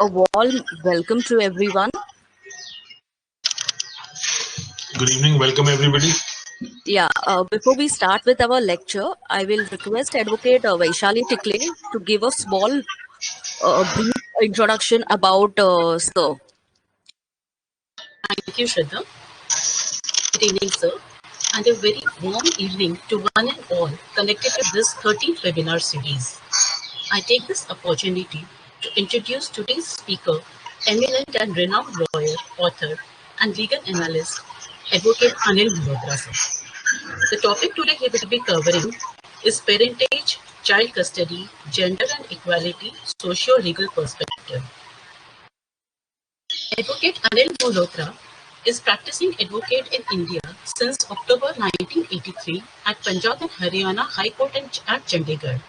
A warm welcome to everyone. Good evening. Welcome, everybody. Before we start with our lecture, I will request Advocate Vaishali Tikle to give a small, brief introduction about SIR. Thank you, Shraddha. Good evening, sir, and a very warm evening to one and all connected to this 13th webinar series. I take this opportunity to introduce today's speaker, eminent and renowned lawyer, author, and legal analyst, Advocate Anil Malhotra, sir. The topic today he will be covering is parentage, child custody, gender and equality, socio-legal perspective. Advocate Anil Malhotra is practicing advocate in India since October 1983 at Punjab and Haryana High Court at Chandigarh.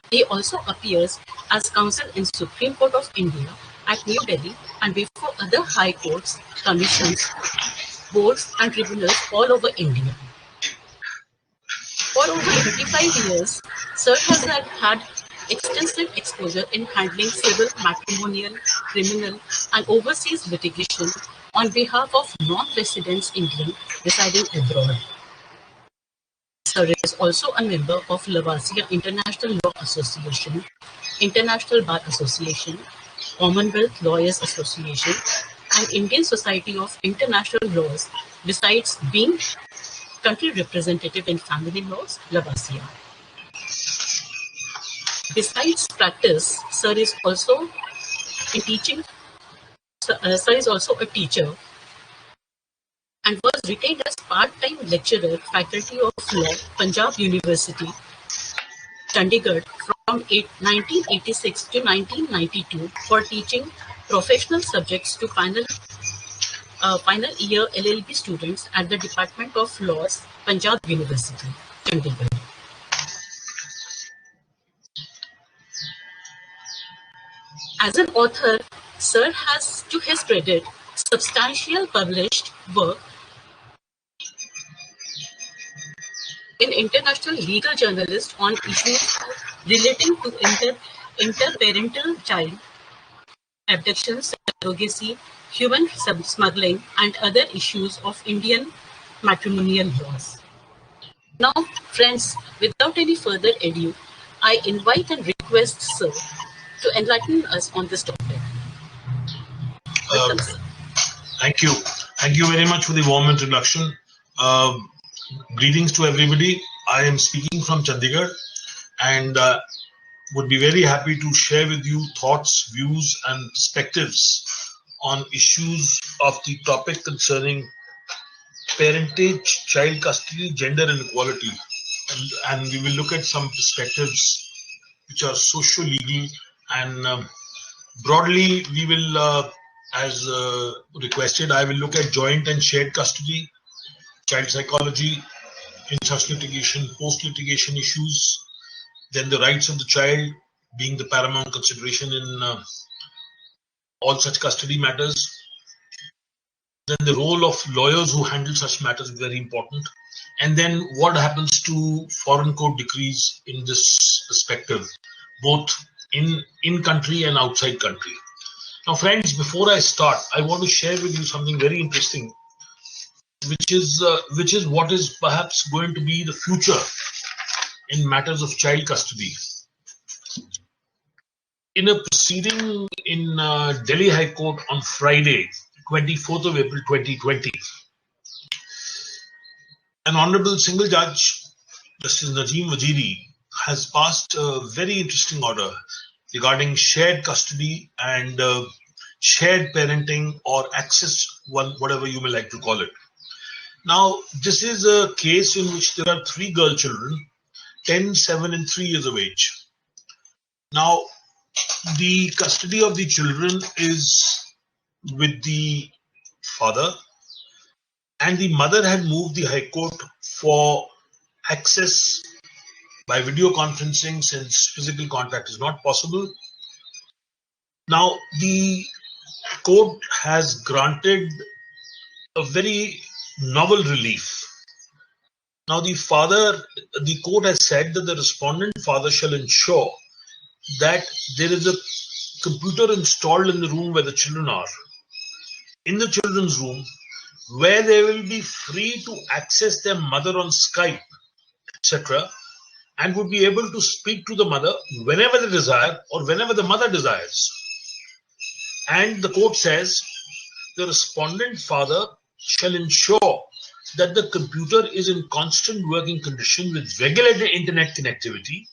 He also appears as counsel in Supreme Court of India at New Delhi and before other high courts, commissions, boards and tribunals all over India. For over 25 years, Sir has had extensive exposure in handling civil, matrimonial, criminal, and overseas litigation on behalf of non-residents Indian residing abroad. Sir is also a member of Lavasia International Law Association, International Bar Association, Commonwealth Lawyers Association, and Indian Society of International Laws, besides being country representative in family laws, Lavasia. Besides practice, Sir is also in teaching. Sir is also a teacher and was retained as part-time lecturer, faculty of law, Punjab University, Chandigarh from 1986 to 1992 for teaching professional subjects to final year LLB students at the Department of Laws, Punjab University, Chandigarh. As an author, Sir has, to his credit, substantial published work in international legal journalists on issues relating to interparental child abduction, surrogacy, human smuggling, and other issues of Indian matrimonial laws. Now, friends, without any further ado, I invite and request Sir to enlighten us on this topic. Welcome, sir. Thank you. Thank you very much for the warm introduction. Greetings to everybody. I am speaking from Chandigarh and would be very happy to share with you thoughts, views, and perspectives on issues of the topic concerning parentage, child custody, gender inequality. And we will look at some perspectives which are socio-legal and broadly we will, as requested, I will look at joint and shared custody, child psychology, in such litigation, post-litigation issues, then the rights of the child being the paramount consideration in all such custody matters. Then the role of lawyers who handle such matters is very important. And then what happens to foreign court decrees in this perspective, both in country and outside country. Now, friends, before I start, I want to share with you something very interesting, which is what is perhaps going to be the future in matters of child custody. In a proceeding in Delhi High Court on Friday, 24th of April 2020, an honorable single judge, Justice Najeem Waziri, has passed a very interesting order regarding shared custody and shared parenting or access, whatever you may like to call it. Now, this is a case in which there are 3 girl children, 10, 7, and 3 years of age. Now, the custody of the children is with the father, and the mother had moved the High Court for access by video conferencing since physical contact is not possible. Now, the court has granted a very novel relief. Now, the court has said that the respondent father shall ensure that there is a computer installed in the room where the children are, in the children's room, where they will be free to access their mother on Skype, etc., and would be able to speak to the mother whenever they desire or whenever the mother desires. And the court says the respondent father shall ensure that the computer is in constant working condition with regulated internet connectivity.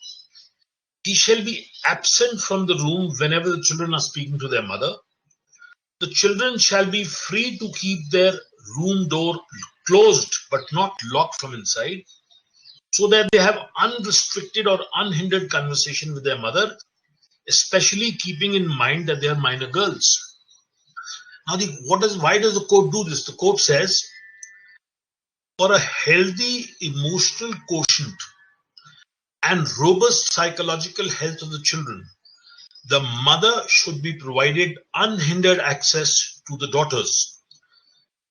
He shall be absent from the room whenever the children are speaking to their mother. The children shall be free to keep their room door closed but not locked from inside, so that they have unrestricted or unhindered conversation with their mother, especially keeping in mind that they are minor girls. Now, why does the court do this? The court says, for a healthy emotional quotient and robust psychological health of the children, the mother should be provided unhindered access to the daughters,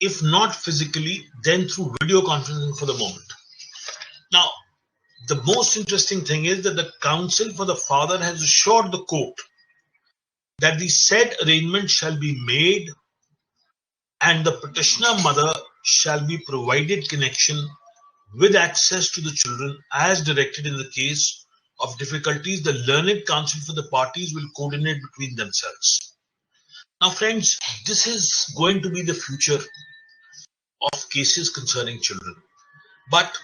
if not physically, then through video conferencing for the moment. Now, the most interesting thing is that the counsel for the father has assured the court that the said arrangement shall be made and the petitioner mother shall be provided connection with access to the children as directed in the case of difficulties. The learned counsel for the parties will coordinate between themselves. Now, friends, this is going to be the future of cases concerning children. But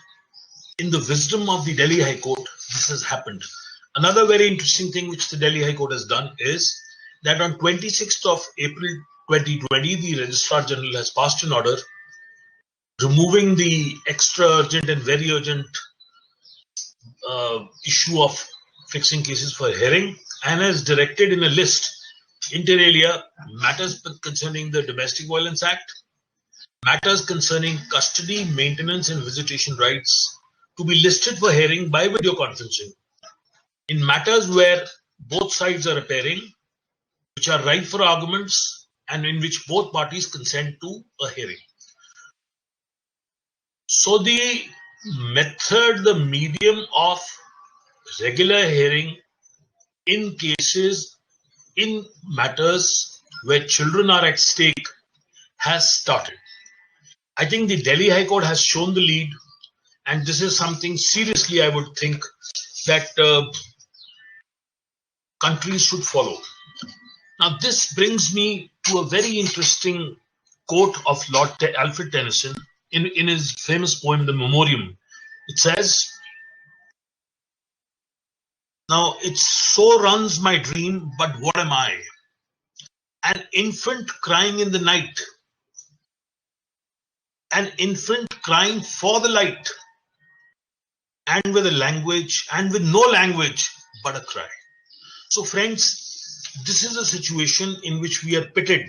in the wisdom of the Delhi High Court, this has happened. Another very interesting thing which the Delhi High Court has done is that on 26th of April 2020, the Registrar General has passed an order removing the extra urgent and very urgent issue of fixing cases for hearing, and has directed in a list, inter alia, matters concerning the Domestic Violence Act, matters concerning custody, maintenance and visitation rights to be listed for hearing by video conferencing. In matters where both sides are appearing, which are ripe for arguments and in which both parties consent to a hearing. So the method, the medium of regular hearing in cases, in matters where children are at stake has started. I think the Delhi High Court has shown the lead, and this is something seriously I would think that countries should follow. Now, this brings me to a very interesting quote of Lord Alfred Tennyson in his famous poem, The Memoriam. It says, "Now it so runs my dream, but what am I? An infant crying in the night, an infant crying for the light, and with no language but a cry." So friends, this is a situation in which we are pitted,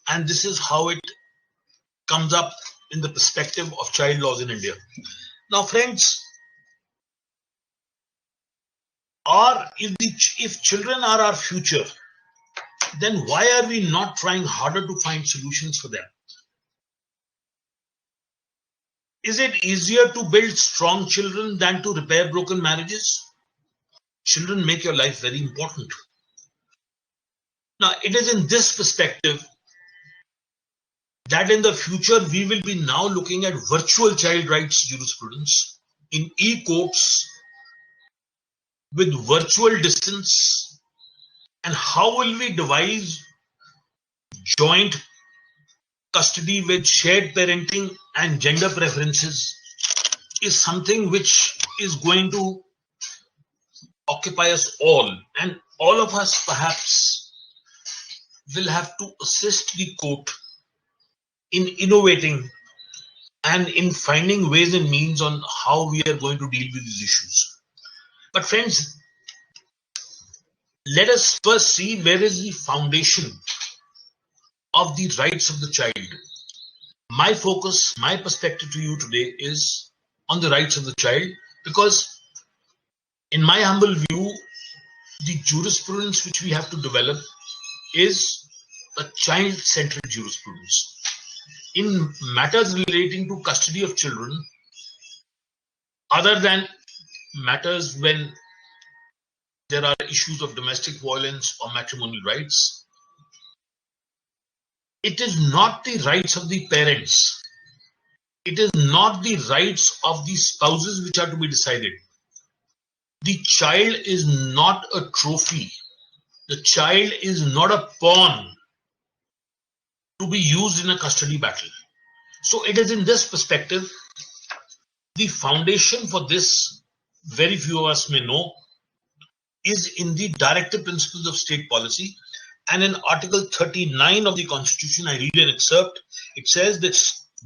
and this is how it comes up in the perspective of child laws in India. Now friends, if children are our future, then why are we not trying harder to find solutions for them? Is it easier to build strong children than to repair broken marriages? Children make your life very important. Now, it is in this perspective that in the future we will be now looking at virtual child rights jurisprudence in e-courts with virtual distance, and how will we devise joint custody with shared parenting and gender preferences is something which is going to occupy us all, and all of us perhaps will have to assist the court in innovating and in finding ways and means on how we are going to deal with these issues. But friends, let us first see where is the foundation of the rights of the child. My focus, my perspective to you today is on the rights of the child, because in my humble view, the jurisprudence which we have to develop is a child-centered jurisprudence. In matters relating to custody of children, other than matters when there are issues of domestic violence or matrimonial rights, it is not the rights of the parents. It is not the rights of the spouses which are to be decided. The child is not a trophy. The child is not a pawn to be used in a custody battle. So it is in this perspective, the foundation for this, very few of us may know, is in the directive principles of state policy. And in Article 39 of the Constitution, I read an excerpt. It says that,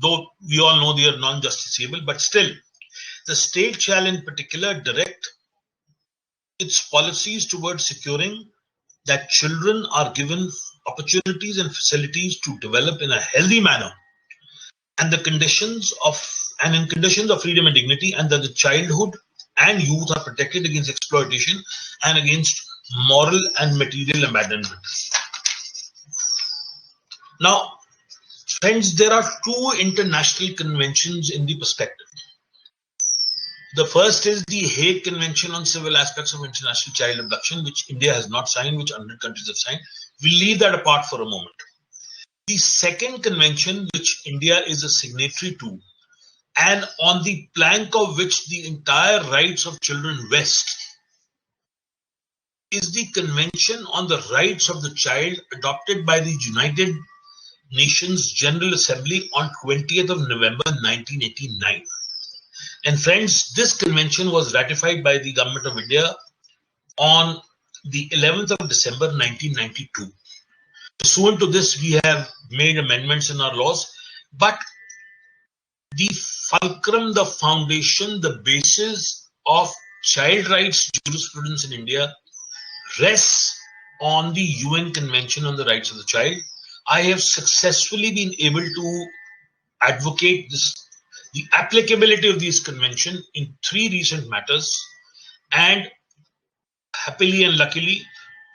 though we all know they are non-justiciable, but still, the state shall in particular direct its policies towards securing that children are given opportunities and facilities to develop in a healthy manner, and in conditions of freedom and dignity, and that the childhood and youth are protected against exploitation and against moral and material abandonment. Now, friends, there are two international conventions in the perspective. The first is the Hague Convention on Civil Aspects of International Child Abduction, which India has not signed, which 100 countries have signed. We'll leave that apart for a moment. The second convention, which India is a signatory to, and on the plank of which the entire rights of children rest, is the Convention on the Rights of the Child, adopted by the United Nations General Assembly on 20th of November 1989. And friends, this convention was ratified by the Government of India on the 11th of December 1992. Pursuant to this, we have made amendments in our laws, but the fulcrum, the foundation, the basis of child rights jurisprudence in India rests on the UN Convention on the Rights of the Child. I have successfully been able to advocate the applicability of this convention in 3 recent matters, and happily and luckily,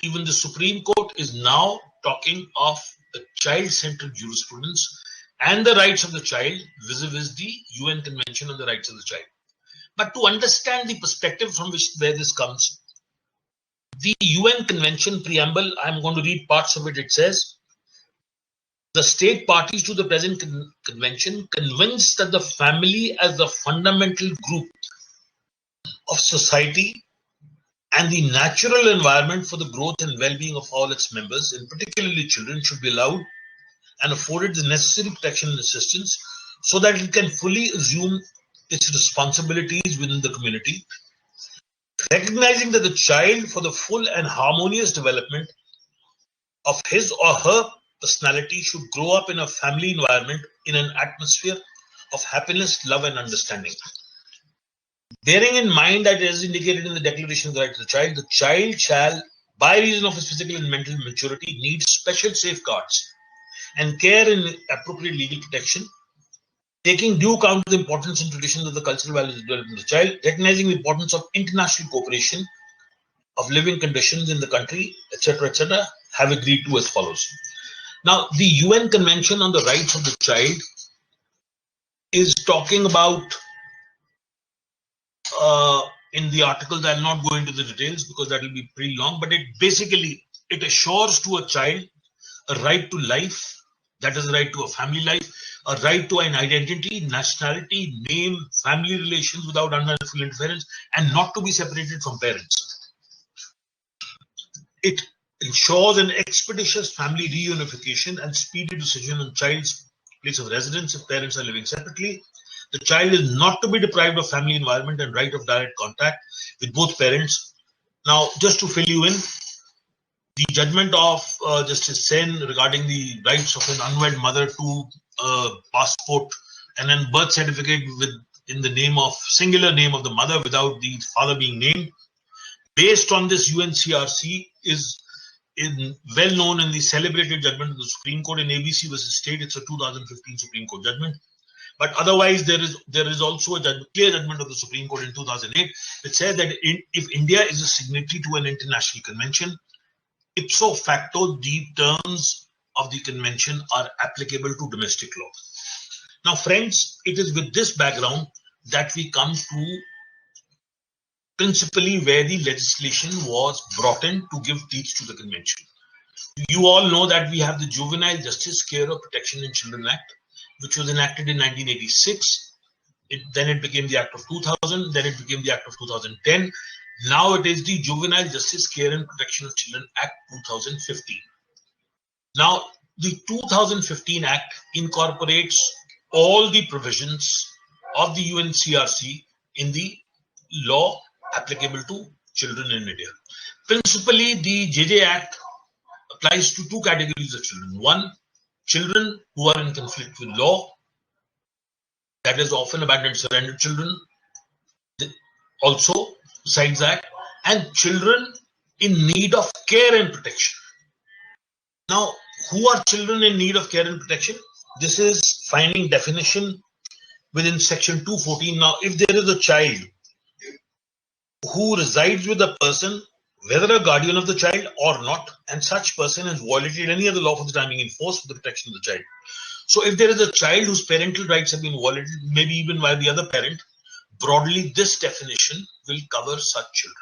even the Supreme Court is now talking of a child-centered jurisprudence and the rights of the child vis-a-vis the UN Convention on the Rights of the Child. But to understand the perspective from where this comes, the UN Convention preamble, I'm going to read parts of it. It says, the state parties to the present convention, convinced that the family as the fundamental group of society and the natural environment for the growth and well-being of all its members, and particularly children, should be allowed and afforded the necessary protection and assistance so that it can fully assume its responsibilities within the community, recognizing that the child, for the full and harmonious development of his or her personality, should grow up in a family environment in an atmosphere of happiness, love, and understanding. Bearing in mind that, as indicated in the Declaration of the Rights of the child shall, by reason of his physical and mental maturity, need special safeguards and care and appropriate legal protection, taking due account of the importance and traditions of the cultural values of the development of the child, recognizing the importance of international cooperation, of living conditions in the country, etc., have agreed to as follows. Now, the UN Convention on the Rights of the Child is talking about, in the articles, I'll not go into the details because that will be pretty long, but it assures to a child a right to life, that is, a right to a family life, a right to an identity, nationality, name, family relations without unlawful interference, and not to be separated from parents. It ensures an expeditious family reunification and speedy decision on child's place of residence if parents are living separately. The child is not to be deprived of family environment and right of direct contact with both parents. Now, just to fill you in, the judgment of Justice Sen regarding the rights of an unwed mother to a passport and a birth certificate in the name of singular name of the mother without the father being named, based on this UNCRC, is well known in the celebrated judgment of the Supreme Court in ABC versus State. It's a 2015 Supreme Court judgment. But otherwise, there is also a clear judgment of the Supreme Court in 2008 which says that if India is a signatory to an international convention, ipso facto, the terms of the convention are applicable to domestic law. Now, friends, it is with this background that we come to principally where the legislation was brought in to give teeth to the convention. You all know that we have the Juvenile Justice, Care or Protection in Children Act, which was enacted in 1986. Then it became the Act of 2000, then it became the Act of 2010. Now it is the Juvenile Justice, Care and Protection of Children Act 2015. Now, the 2015 Act incorporates all the provisions of the UNCRC in the law applicable to children in India. Principally, the JJ Act applies to two categories of children. One, children who are in conflict with law, that is often abandoned surrendered children, also besides that, and children in need of care and protection. Now, who are children in need of care and protection? This is finding definition within section 214. Now, if there is a child who resides with a person, whether a guardian of the child or not, and such person has violated any other law for the time being in force for the protection of the child. So if there is a child whose parental rights have been violated, maybe even by the other parent, broadly this definition will cover such children.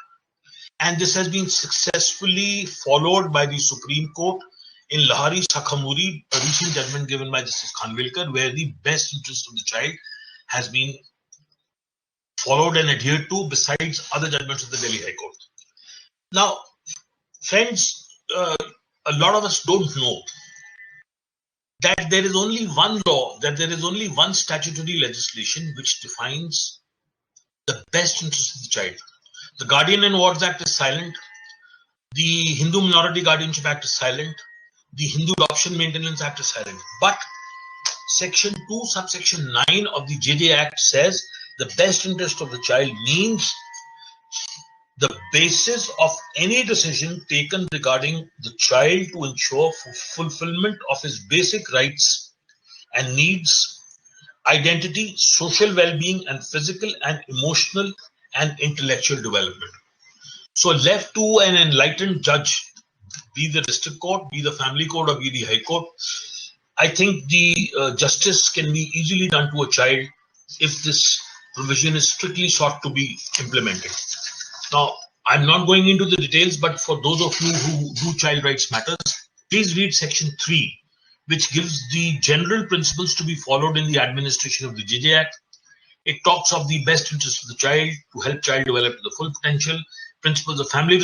And this has been successfully followed by the Supreme Court in Lahari Sakhamuri, a recent judgment given by Justice Khanvilkar, where the best interest of the child has been followed and adhered to, besides other judgments of the Delhi High Court. Now, friends, a lot of us don't know that there is only one law, that there is only one statutory legislation which defines the best interest of the child. The Guardian and Wards Act is silent. The Hindu Minority Guardianship Act is silent. The Hindu Adoption Maintenance Act is silent. But Section 2, subsection 9 of the JJ Act says the best interest of the child means the basis of any decision taken regarding the child to ensure fulfillment of his basic rights and needs, identity, social well-being, and physical and emotional and intellectual development. So left to an enlightened judge, be the district court, be the family court, or be the high court, I think the justice can be easily done to a child if this provision is strictly sought to be implemented. Now, I'm not going into the details, but for those of you who do Child Rights Matters, please read section 3, which gives the general principles to be followed in the administration of the JJ Act. It talks of the best interest of the child to help child develop to the full potential. Principles of family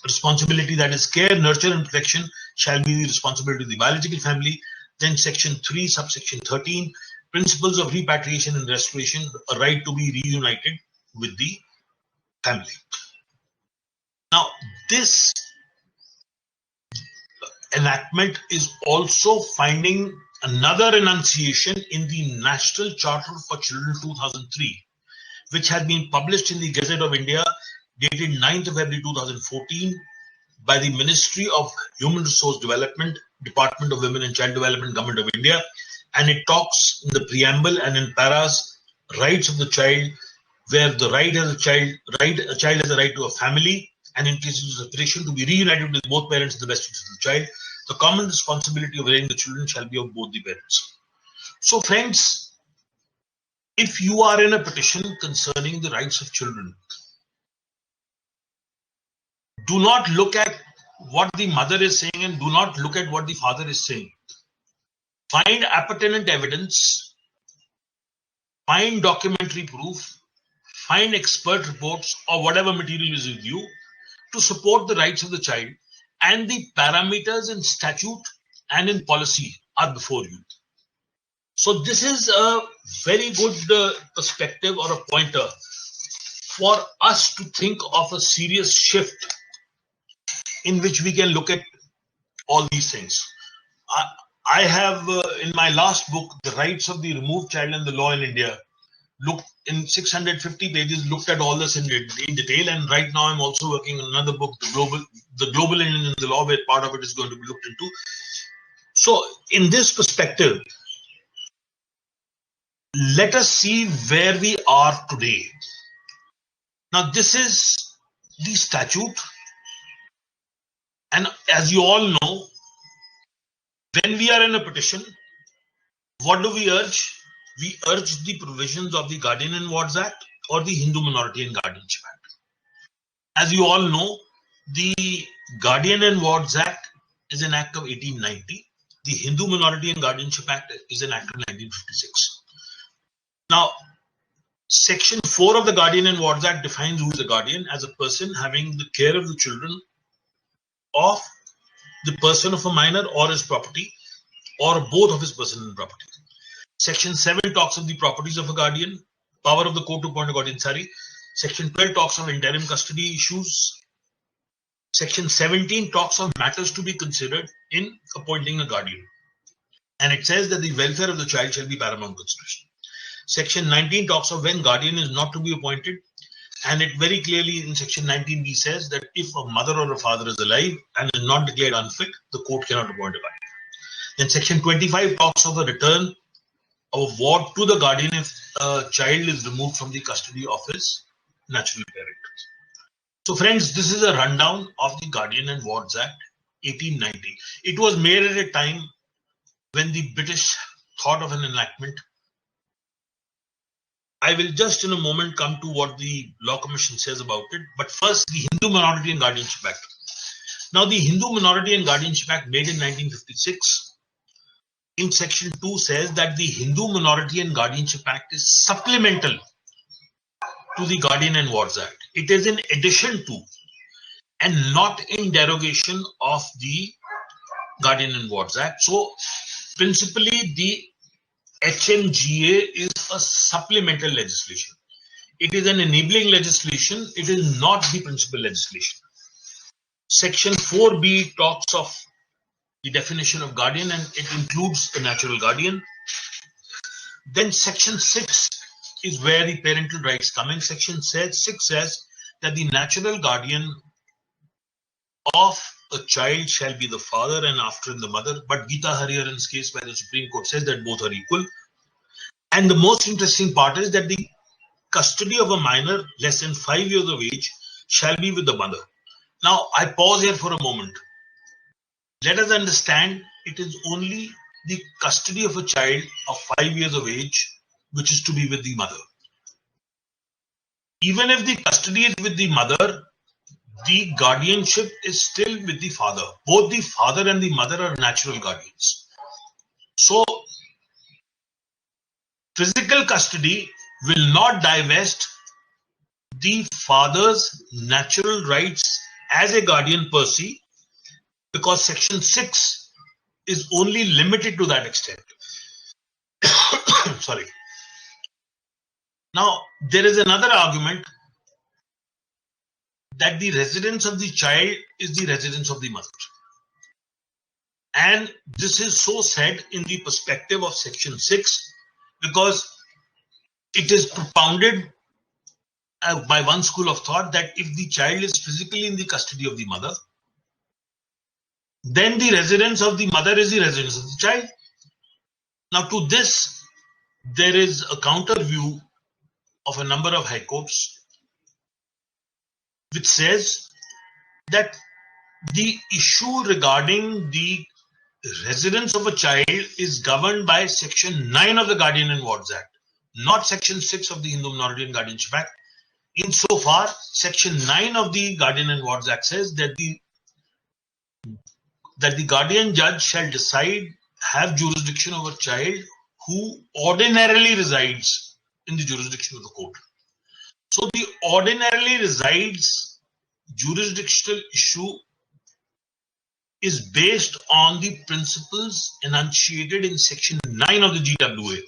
responsibility, that is care, nurture and protection, shall be the responsibility of the biological family. Then section 3, subsection 13, principles of repatriation and restoration, a right to be reunited with the family. Now, this enactment is also finding another enunciation in the National Charter for Children 2003, which had been published in the Gazette of India dated 9th of February 2014 by the Ministry of Human Resource Development, Department of Women and Child Development, Government of India, and it talks in the preamble and in paras rights of the child, where the a child has a right to a family, and in cases of separation to be reunited with both parents in the best interest of the child. The common responsibility of rearing the children shall be of both the parents. So friends, if you are in a petition concerning the rights of children, do not look at what the mother is saying and do not look at what the father is saying. Find appurtenant evidence, find documentary proof, find expert reports or whatever material is with you to support the rights of the child, and the parameters in statute and in policy are before you. So this is a very good perspective or a pointer for us to think of a serious shift in which we can look at all these things. I have in my last book, The Rights of the Removed Child and the Law in India, looked in 650 pages, looked at all this in detail, and right now I'm also working on another book, The Global Indian in the Law, where part of it is going to be looked into. So in this perspective, let us see where we are today. Now this is the statute, and as you all know, when we are in a petition, what do we urge? We urge the provisions of the Guardian and Wards Act or the Hindu Minority and Guardianship Act. As you all know, the Guardian and Wards Act is an act of 1890. The Hindu Minority and Guardianship Act is an act of 1956. Now, Section 4 of the Guardian and Wards Act defines who is a guardian as a person having the care of the children of the person of a minor or his property, or both of his person and property. Section 7 talks of the properties of a guardian, power of the court to appoint a guardian. Section 12 talks of interim custody issues. Section 17 talks of matters to be considered in appointing a guardian. And it says that the welfare of the child shall be paramount consideration. Section 19 talks of when guardian is not to be appointed. And it very clearly in Section 19b says that if a mother or a father is alive and is not declared unfit, the court cannot appoint a guardian. Then Section 25 talks of a return of ward to the guardian if a child is removed from the custody of his natural parent. So friends, this is a rundown of the Guardian and Wards Act 1890. It was made at a time when the British thought of an enactment. I will just in a moment come to what the Law Commission says about it. But first, the Hindu Minority and Guardianship Act. Now, the Hindu Minority and Guardianship Act made in 1956 in Section 2 says that the Hindu Minority and Guardianship Act is supplemental to the Guardian and Wards Act. It is in addition to and not in derogation of the Guardian and Wards Act. So, principally, the HMGA is a supplemental legislation. It is an enabling legislation. It is not the principal legislation. Section 4B talks of the definition of guardian and it includes a natural guardian. Then Section 6 is where the parental rights come in. Section 6 says that the natural guardian of a child shall be the father and after the mother. But Geeta Hariharan's case by the Supreme Court says that both are equal. And the most interesting part is that the custody of a minor less than 5 years of age shall be with the mother. Now, I pause here for a moment. Let us understand it is only the custody of a child of 5 years of age which is to be with the mother. Even if the custody is with the mother, the guardianship is still with the father. Both the father and the mother are natural guardians. So, physical custody will not divest the father's natural rights as a guardian per se, because Section 6 is only limited to that extent. Sorry. Now, there is another argument that the residence of the child is the residence of the mother. And this is so said in the perspective of Section 6 because it is propounded by one school of thought that if the child is physically in the custody of the mother, then the residence of the mother is the residence of the child. Now to this, there is a counter view of a number of high courts which says that the issue regarding the residence of a child is governed by Section 9 of the Guardian and Wards Act, not Section 6 of the Hindu Minority and Guardianship Act. Insofar, Section 9 of the Guardian and Wards Act says that the guardian judge shall have jurisdiction over a child who ordinarily resides in the jurisdiction of the court. So the ordinarily resides jurisdictional issue is based on the principles enunciated in Section 9 of the GWA.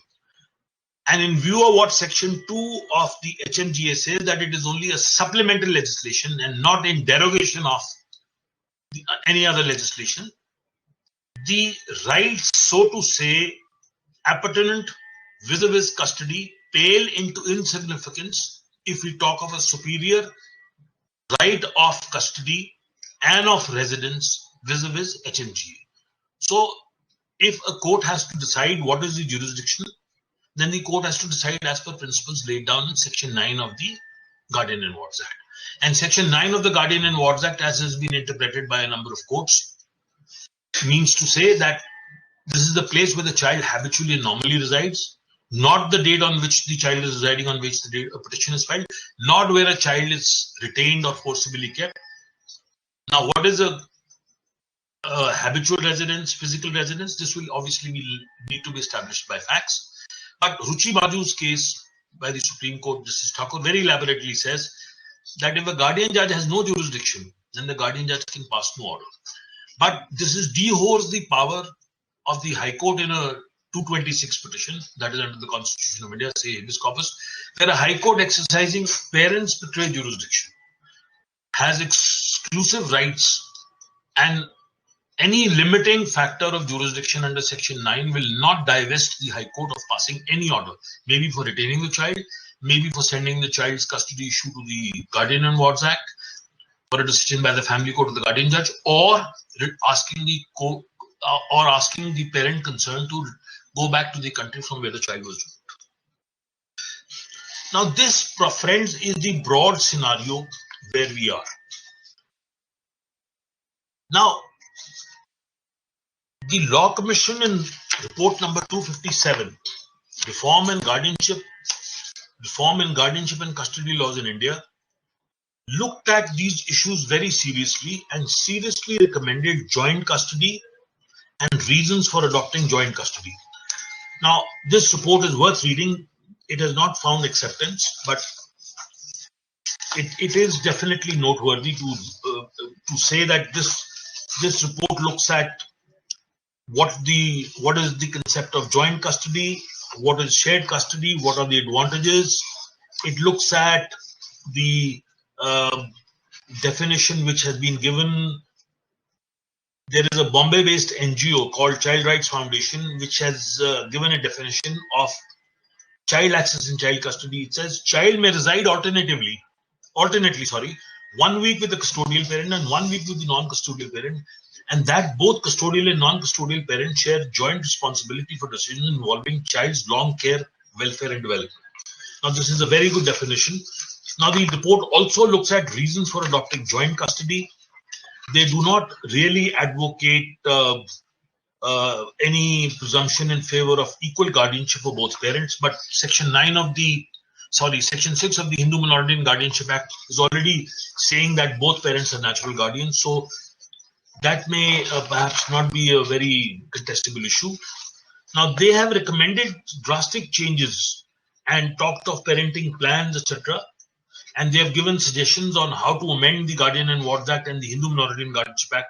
And in view of what Section 2 of the HMGA says, that it is only a supplemental legislation and not in derogation of any other legislation, the rights, so to say, appurtenant vis-a-vis custody pale into insignificance if we talk of a superior right of custody and of residence vis-a-vis HMGA. So if a court has to decide what is the jurisdiction, then the court has to decide as per principles laid down in Section 9 of the Guardian and Wards Act. And Section 9 of the Guardian and Wards Act, as has been interpreted by a number of courts, means to say that this is the place where the child habitually and normally resides. not the date on which the child is residing, on which the date a petition is filed, not where a child is retained or forcibly kept. Now, what is a habitual residence, physical residence? This will obviously need to be established by facts. But Ruchi Baju's case by the Supreme Court, Justice Thakur very elaborately says that if a guardian judge has no jurisdiction, then the guardian judge can pass no order. But this is dehors the power of the High Court in a 226 petition, that is under the Constitution of India, say habeas corpus, where a High Court exercising parents betray jurisdiction has exclusive rights, and any limiting factor of jurisdiction under Section 9 will not divest the High Court of passing any order, maybe for retaining the child, maybe for sending the child's custody issue to the Guardian and Wards Act, for a decision by the family court or the guardian judge, or asking the parent concerned to go back to the country from where the child was removed. Now, this, friends, is the broad scenario where we are. Now, the Law Commission in report number 257, Reform in Guardianship and Custody Laws in India, looked at these issues very seriously and seriously recommended joint custody and reasons for adopting joint custody. Now, this report is worth reading. It has not found acceptance, but it is definitely noteworthy to say that this report looks at what is the concept of joint custody, what is shared custody, what are the advantages. It looks at the definition which has been given. There is a Bombay-based NGO called Child Rights Foundation, which has given a definition of child access in child custody. It says child may reside alternately, 1 week with the custodial parent and 1 week with the non-custodial parent, and that both custodial and non-custodial parents share joint responsibility for decisions involving child's long care, welfare, and development. Now, this is a very good definition. Now, the report also looks at reasons for adopting joint custody. They do not really advocate any presumption in favor of equal guardianship for both parents, but Section 6 of the Hindu Minority and Guardianship Act is already saying that both parents are natural guardians. So that may perhaps not be a very contestable issue. Now, they have recommended drastic changes and talked of parenting plans, etc. And they have given suggestions on how to amend the Guardian and Wards Act and the Hindu Minority and Guardianship Act,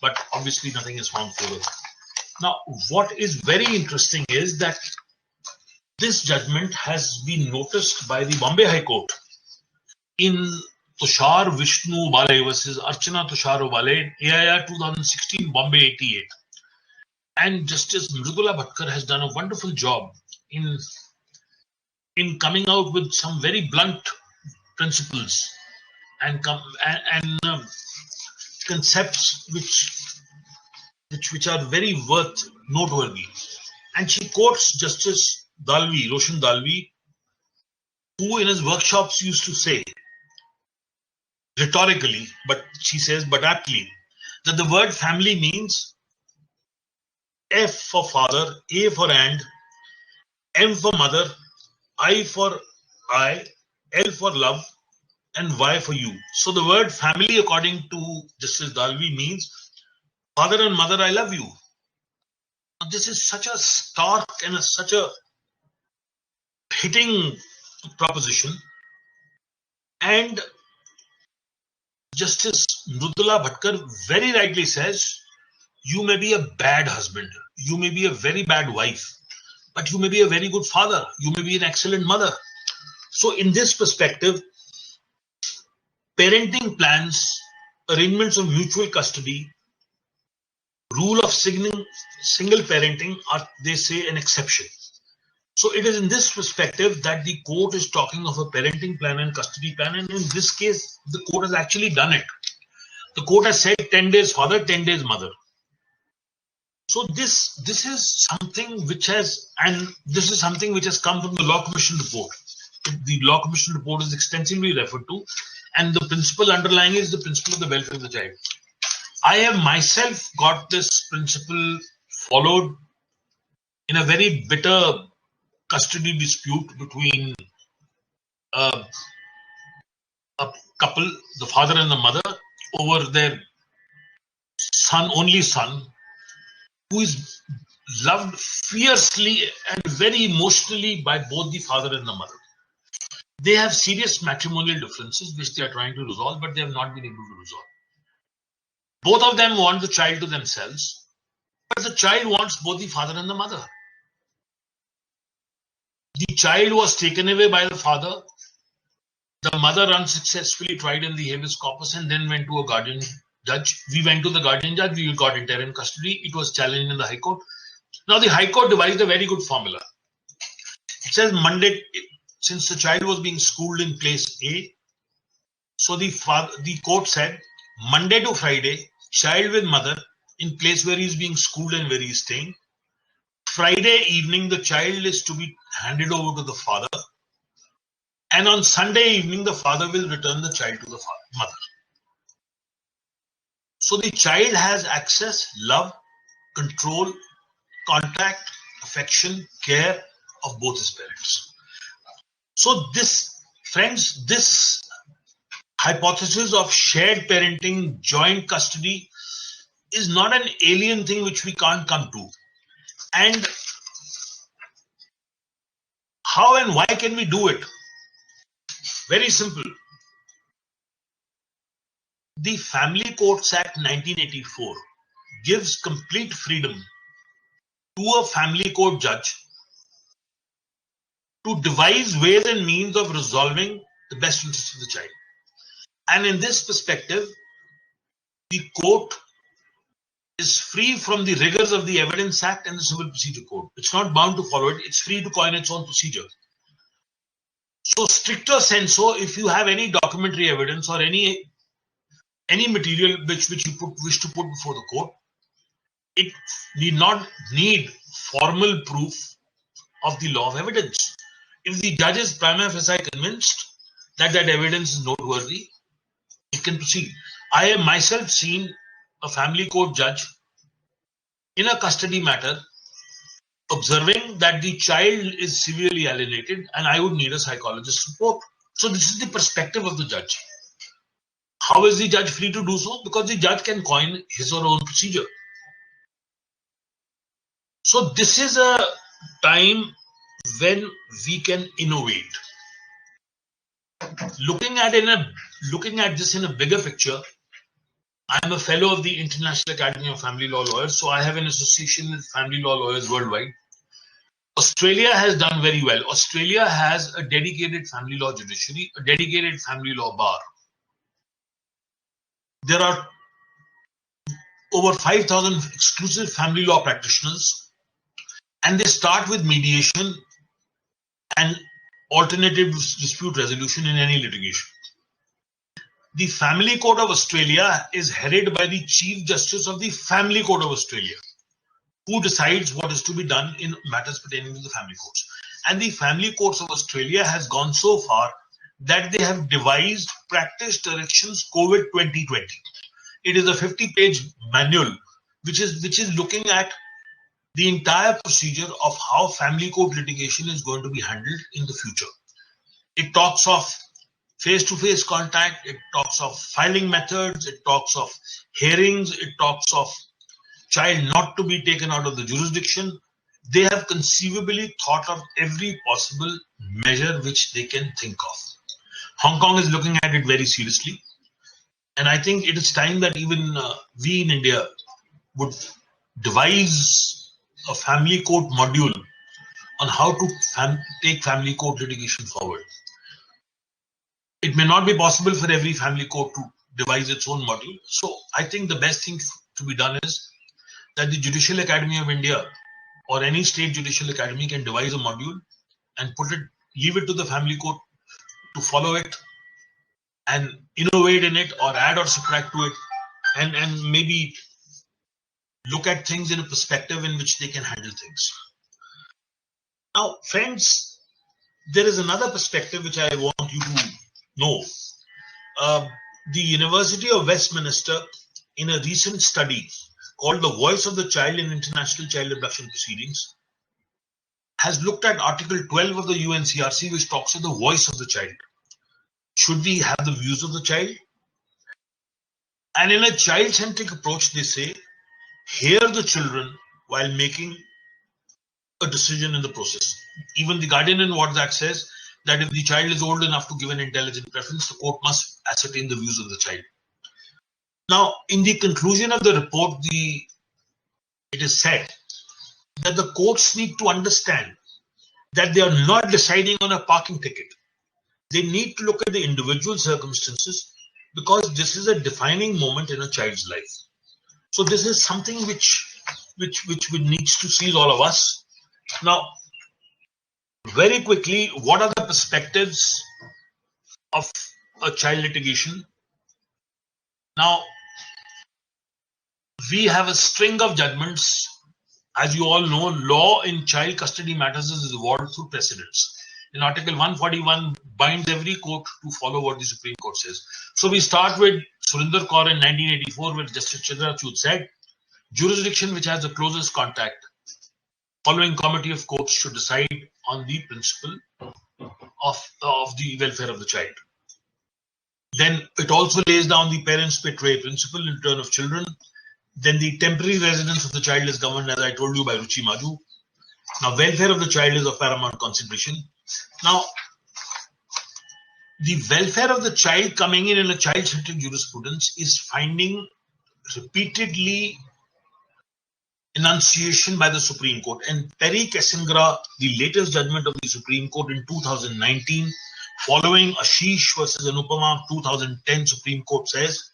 but obviously nothing is found further. Now, what is very interesting is that this judgment has been noticed by the Bombay High Court in Tushar Vishnu Ubale versus Archana Tushar Ubale, AIR 2016, Bombay 88. And Justice Mridula Bhatkar has done a wonderful job in coming out with some very blunt principles and concepts which are very noteworthy. And she quotes Justice Dalvi, Roshan Dalvi, who in his workshops used to say, rhetorically, but she says, but aptly, that the word family means F for father, A for and, M for mother, I for I, L for love, and Y for you. So the word family, according to Justice Dalvi, means father and mother, I love you. Now, this is such a stark and such a hitting proposition. And Justice Mridula Bhatkar very rightly says, you may be a bad husband, you may be a very bad wife, but you may be a very good father, you may be an excellent mother. So in this perspective, parenting plans, arrangements of mutual custody, rule of single parenting are, they say, an exception. So it is in this perspective that the court is talking of a parenting plan and custody plan, and in this case, the court has actually done it. The court has said 10 days father, 10 days mother. So this is something which has come from the Law Commission report. The Law Commission report is extensively referred to, and the principle underlying is the principle of the welfare of the child. I have myself got this principle followed in a very bitter custody dispute between uh, a couple, the father and the mother, over their only son, who is loved fiercely and very emotionally by both the father and the mother. They have serious matrimonial differences which they are trying to resolve, but they have not been able to resolve. Both of them want the child to themselves, but the child wants both the father and the mother. The child was taken away by the father. The mother unsuccessfully tried in the habeas corpus and then went to a guardian judge. We went to the guardian judge. We got interim custody. It was challenged in the High Court. Now the High Court devised a very good formula. It says Monday, since the child was being schooled in place A, so the court said Monday to Friday, child with mother in place where he is being schooled and where he is staying. Friday evening, the child is to be handed over to the father. And on Sunday evening, the father will return the child to the mother. So the child has access, love, control, contact, affection, care of both his parents. So this, friends, this hypothesis of shared parenting, joint custody is not an alien thing which we can't come to. And how and why can we do it? Very simple. The Family Courts Act 1984 gives complete freedom to a family court judge to devise ways and means of resolving the best interests of the child. And in this perspective, the court is free from the rigors of the Evidence Act and the Civil Procedure Code. It's not bound to follow it. It's free to coin its own procedure. So stricter sensu, if you have any documentary evidence or any material which you wish to put before the court, it need not need formal proof of the law of evidence. If the judge is prima facie convinced that that evidence is noteworthy, it can proceed. I have myself seen a family court judge in a custody matter observing that the child is severely alienated and I would need a psychologist's report. So this is the perspective of the judge. How is the judge free to do so? Because the judge can coin his or her own procedure. So this is a time when we can innovate. Looking at this in a bigger picture, I am a fellow of the International Academy of Family Law Lawyers, so I have an association with family law lawyers worldwide. Australia has done very well. Australia has a dedicated family law judiciary, a dedicated family law bar. There are over 5,000 exclusive family law practitioners, and they start with mediation and alternative dispute resolution in any litigation. The Family Court of Australia is headed by the Chief Justice of the Family Court of Australia, who decides what is to be done in matters pertaining to the family courts. And the Family Courts of Australia has gone so far that they have devised Practice Directions COVID 2020. It is a 50-page manual which is looking at the entire procedure of how family court litigation is going to be handled in the future. It talks of face-to-face contact, it talks of filing methods, it talks of hearings, it talks of child not to be taken out of the jurisdiction. They have conceivably thought of every possible measure which they can think of. Hong Kong is looking at it very seriously. And I think it is time that even we in India would devise a family court module on how to take family court litigation forward. It may not be possible for every family court to devise its own module. So I think the best thing to be done is that the Judicial Academy of India or any state judicial academy can devise a module and leave it to the family court to follow it and innovate in it or add or subtract to it and maybe look at things in a perspective in which they can handle things. Now, friends, there is another perspective which I want you to know. The University of Westminster, in a recent study called The Voice of the Child in International Child Abduction Proceedings, has looked at Article 12 of the UNCRC, which talks of the voice of the child. Should we have the views of the child? And in a child-centric approach, they say, hear the children while making a decision in the process. Even the Guardian and Wards Act says that if the child is old enough to give an intelligent preference, the court must ascertain the views of the child. Now, in the conclusion of the report, it is said that the courts need to understand that they are not deciding on a parking ticket. They need to look at the individual circumstances, because this is a defining moment in a child's life. So this is something which needs to seize all of us. Now, very quickly, what are the perspectives of a child litigation? Now, we have a string of judgments. As you all know, law in child custody matters is evolved through precedents. In Article 141 binds every court to follow what the Supreme Court says. So we start with Surinder Kaur in 1984, where Justice Chandrachud said, jurisdiction which has the closest contact, following committee of courts should decide on the principle of the welfare of the child. Then it also lays down the parents pay tray principle in turn of children. Then the temporary residence of the child is governed, as I told you, by Ruchi Maju. Now, welfare of the child is of paramount consideration. Now, the welfare of the child coming in a child-centric jurisprudence is finding repeatedly enunciation by the Supreme Court. And Perry Kessingra, the latest judgment of the Supreme Court in 2019, following Ashish versus Anupama 2010 Supreme Court says,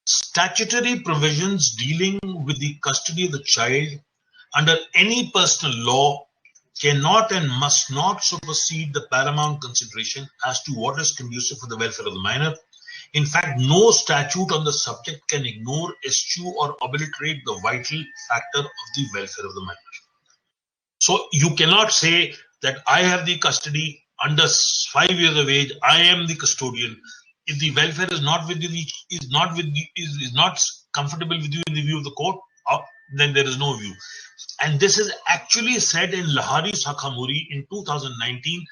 statutory provisions dealing with the custody of the child under any personal law cannot and must not supersede the paramount consideration as to what is conducive for the welfare of the minor. In fact, no statute on the subject can ignore, eschew, or obliterate the vital factor of the welfare of the minor. So you cannot say that I have the custody under 5 years of age, I am the custodian. If the welfare is not with you, is not comfortable with you in the view of the court, then there is no view. And this is actually said in Lahari Sakhamuri in 2019.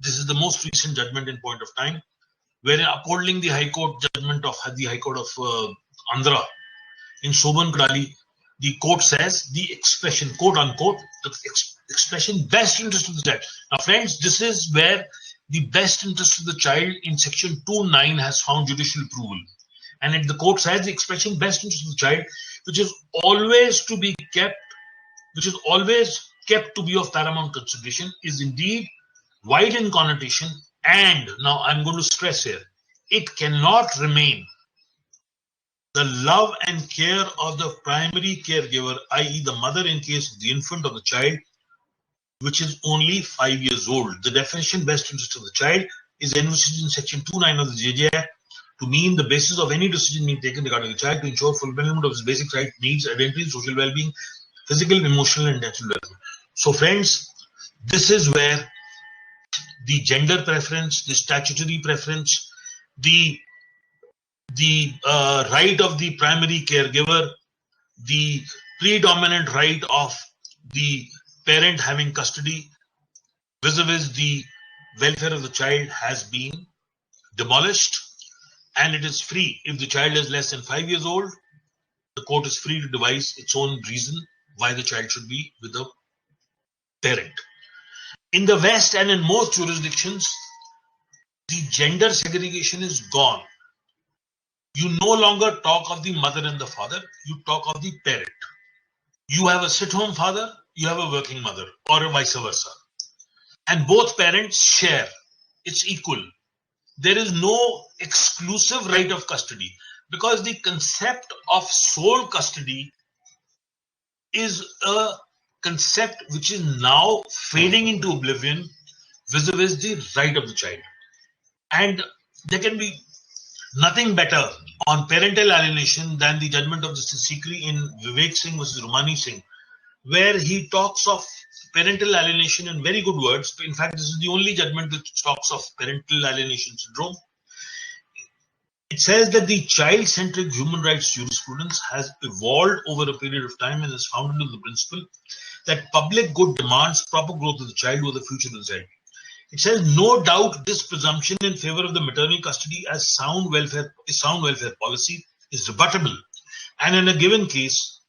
This is the most recent judgment in point of time, wherein upholding the High Court judgment of the High Court of Andhra in Soban Kadali, the court says the expression, quote unquote, the expression best interest of the child. Now, friends, this is where the best interest of the child in section 2(9) has found judicial approval. And the court says the expression best interest of the child, which is always kept to be of paramount consideration, is indeed wide in connotation. And now I'm going to stress here, it cannot remain the love and care of the primary caregiver, i.e. the mother in case of the infant or the child, which is only 5 years old. The definition best interest of the child is envisaged in section 2(9) of the JJ Act to mean the basis of any decision being taken regarding the child to ensure fulfillment of his basic right needs, identity, social well-being, physical, emotional, and intellectual development. So friends, this is where the gender preference, the statutory preference, the right of the primary caregiver, the predominant right of the parent having custody vis-a-vis the welfare of the child has been demolished, and it is free. If the child is less than 5 years old, the court is free to devise its own reason why the child should be with the parent. In the West and in most jurisdictions, the gender segregation is gone. You no longer talk of the mother and the father, you talk of the parent. You have a sit-home father, you have a working mother, or vice versa. And both parents share. It's equal. There is no exclusive right of custody, because the concept of sole custody is a concept which is now fading into oblivion vis-a-vis the right of the child. And there can be nothing better on parental alienation than the judgment of Justice Sikri in Vivek Singh versus Rumani Singh, where he talks of parental alienation in very good words. In fact, this is the only judgment which talks of parental alienation syndrome. It says that the child-centric human rights jurisprudence has evolved over a period of time and is founded on the principle that public good demands proper growth of the child or the future of the child. It says, no doubt this presumption in favor of the maternal custody as sound welfare policy is rebuttable. And in a given case,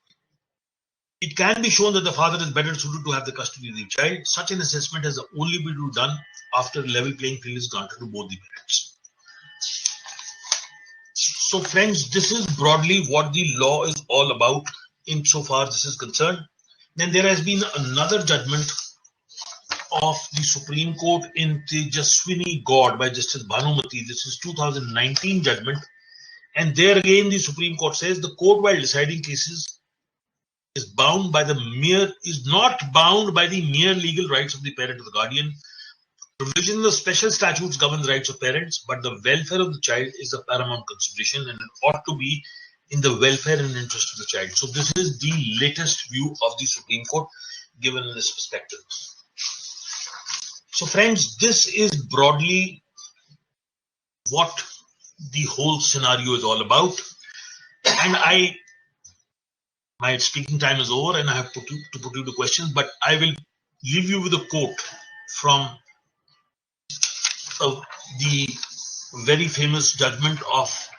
it can be shown that the father is better suited to have the custody of the child. Such an assessment has only been done after a level playing field is granted to both the parents. So friends, this is broadly what the law is all about insofar this is concerned. Then there has been another judgment of the Supreme Court in Tejaswini God by Justice Bhanumati. This is 2019 judgment. And there again the Supreme Court says the court while deciding cases is not bound by the mere legal rights of the parent or the guardian. Provisions of special statutes govern the rights of parents, but the welfare of the child is a paramount consideration and it ought to be in the welfare and interest of the child. So this is the latest view of the Supreme Court given in this perspective. So friends, this is broadly what the whole scenario is all about. And my speaking time is over and I have to put you the questions, but I will leave you with a quote from the very famous judgment of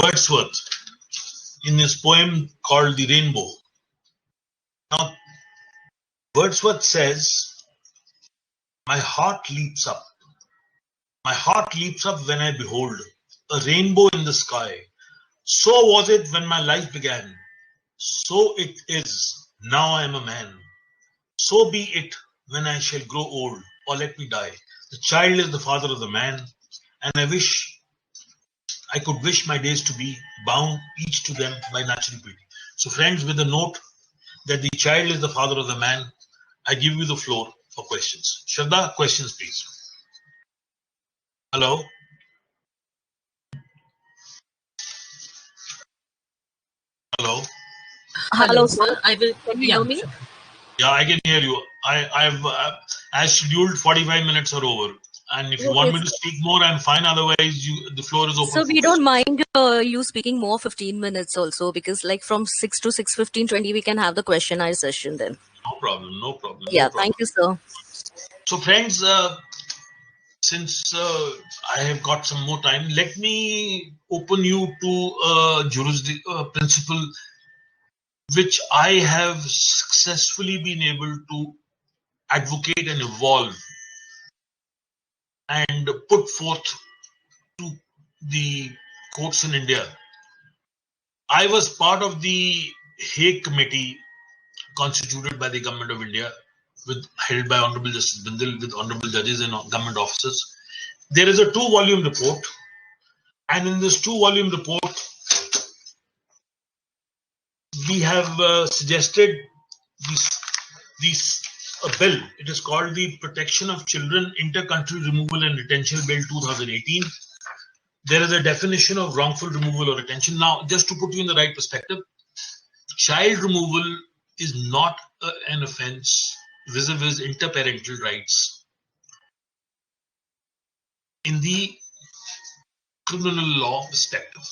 Wordsworth in his poem called The Rainbow. Now, Wordsworth says, my heart leaps up when I behold a rainbow in the sky. So was it when my life began. So it is now I am a man. So be it when I shall grow old or let me die. The child is the father of the man, and I could wish my days to be bound each to them by natural pity. So friends, with the note that the child is the father of the man, I give you the floor for questions. Shraddha, questions please. Hello? Hello? Hello, sir. I will. Can you hear me? Sure. Yeah, I can hear you. I've as scheduled 45 minutes are over. And if you want me to speak more, I'm fine. Otherwise, the floor is open. So we don't mind you speaking more 15 minutes also, because like from 6 to 6:15, 20, we can have the question and session then. No problem. No problem. Yeah, No problem. thank you, sir. So friends, since I have got some more time, let me open you to a principle which I have successfully been able to advocate and evolve and put forth to the courts in India. I was part of the Hague Committee constituted by the Government of India, headed by Honorable Justice Bindal, with honorable judges and government officers. There is a 2-volume report, and in this 2-volume report, we have suggested a bill. It is called the Protection of Children Inter-Country Removal and Retention Bill 2018. There is a definition of wrongful removal or retention. Now, just to put you in the right perspective, child removal is not an offense vis-a-vis interparental rights. In the criminal law perspective,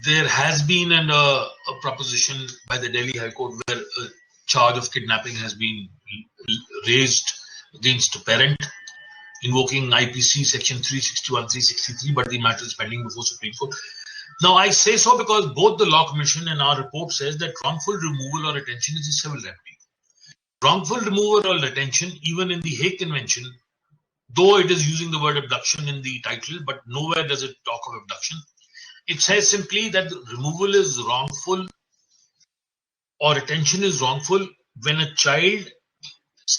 there has been a proposition by the Delhi High Court where a charge of kidnapping has been raised against a parent, invoking IPC section 361, 363, but the matter is pending before Supreme Court. Now, I say so because both the Law Commission and our report says that wrongful removal or retention is a civil remedy. Wrongful removal or retention, even in the Hague Convention, though it is using the word abduction in the title, but nowhere does it talk of abduction. It says simply that removal is wrongful or retention is wrongful when a child's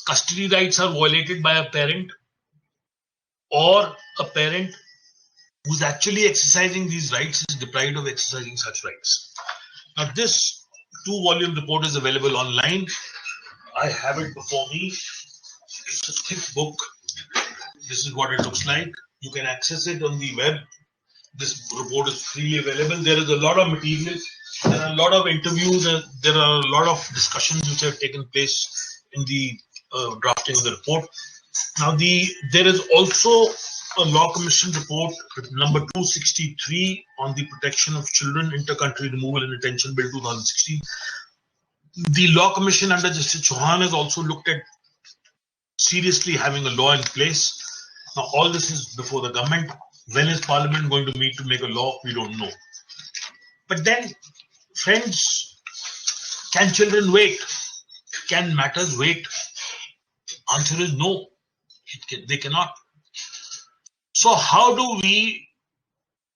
custody rights are violated by a parent or a parent who's actually exercising these rights is deprived of exercising such rights. Now, this 2-volume report is available online. I have it before me. It's a thick book. This is what it looks like. You can access it on the web. This report is freely available. There is a lot of material. There are a lot of interviews. There are a lot of discussions which have taken place in the drafting of the report. Now, there is also a Law Commission report number 263 on the Protection of Children, Inter-Country Removal and Detention Bill 2016. The Law Commission under Justice Chauhan has also looked at seriously having a law in place. Now, all this is before the government. When is Parliament going to meet to make a law? We don't know. But then, friends, can children wait? Can matters wait? Answer is no. They cannot. So how do we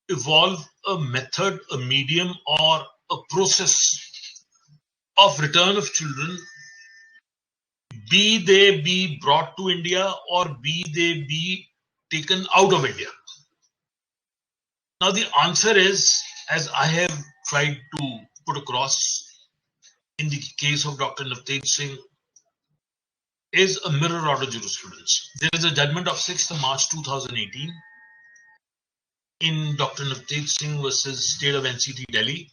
evolve a method, a medium, or a process of return of children, be they be brought to India or be they be taken out of India? Now the answer is, as I have tried to put across in the case of Dr. Navtej Singh, is a mirror order jurisprudence. There is a judgment of 6th March 2018 in Dr. Navtej Singh versus State of NCT Delhi.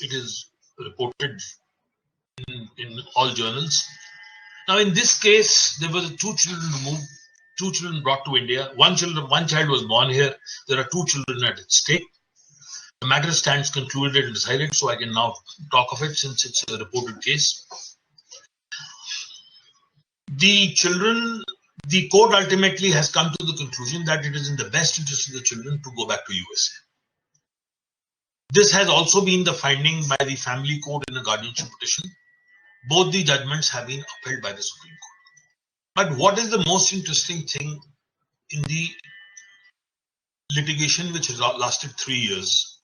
It is reported in all journals. Now, in this case, there were 2 children removed, 2 children brought to India. One child was born here. There are 2 children at stake. The matter stands concluded and decided, so I can now talk of it since it's a reported case. The court ultimately has come to the conclusion that it is in the best interest of the children to go back to USA. This has also been the finding by the family court in a guardianship petition. Both the judgments have been upheld by the Supreme Court. But what is the most interesting thing in the litigation, which has lasted 3 years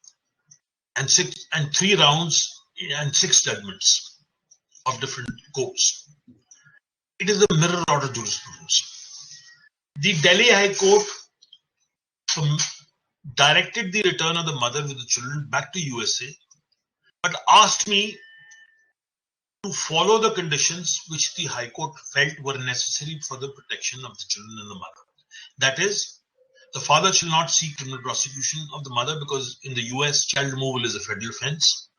and 3 rounds and 6 judgments of different courts? It is a mirror order jurisprudence. The Delhi High Court directed the return of the mother with the children back to USA, but asked me to follow the conditions which the High Court felt were necessary for the protection of the children and the mother. That is, the father shall not seek criminal prosecution of the mother because in the US, child removal is a federal offense.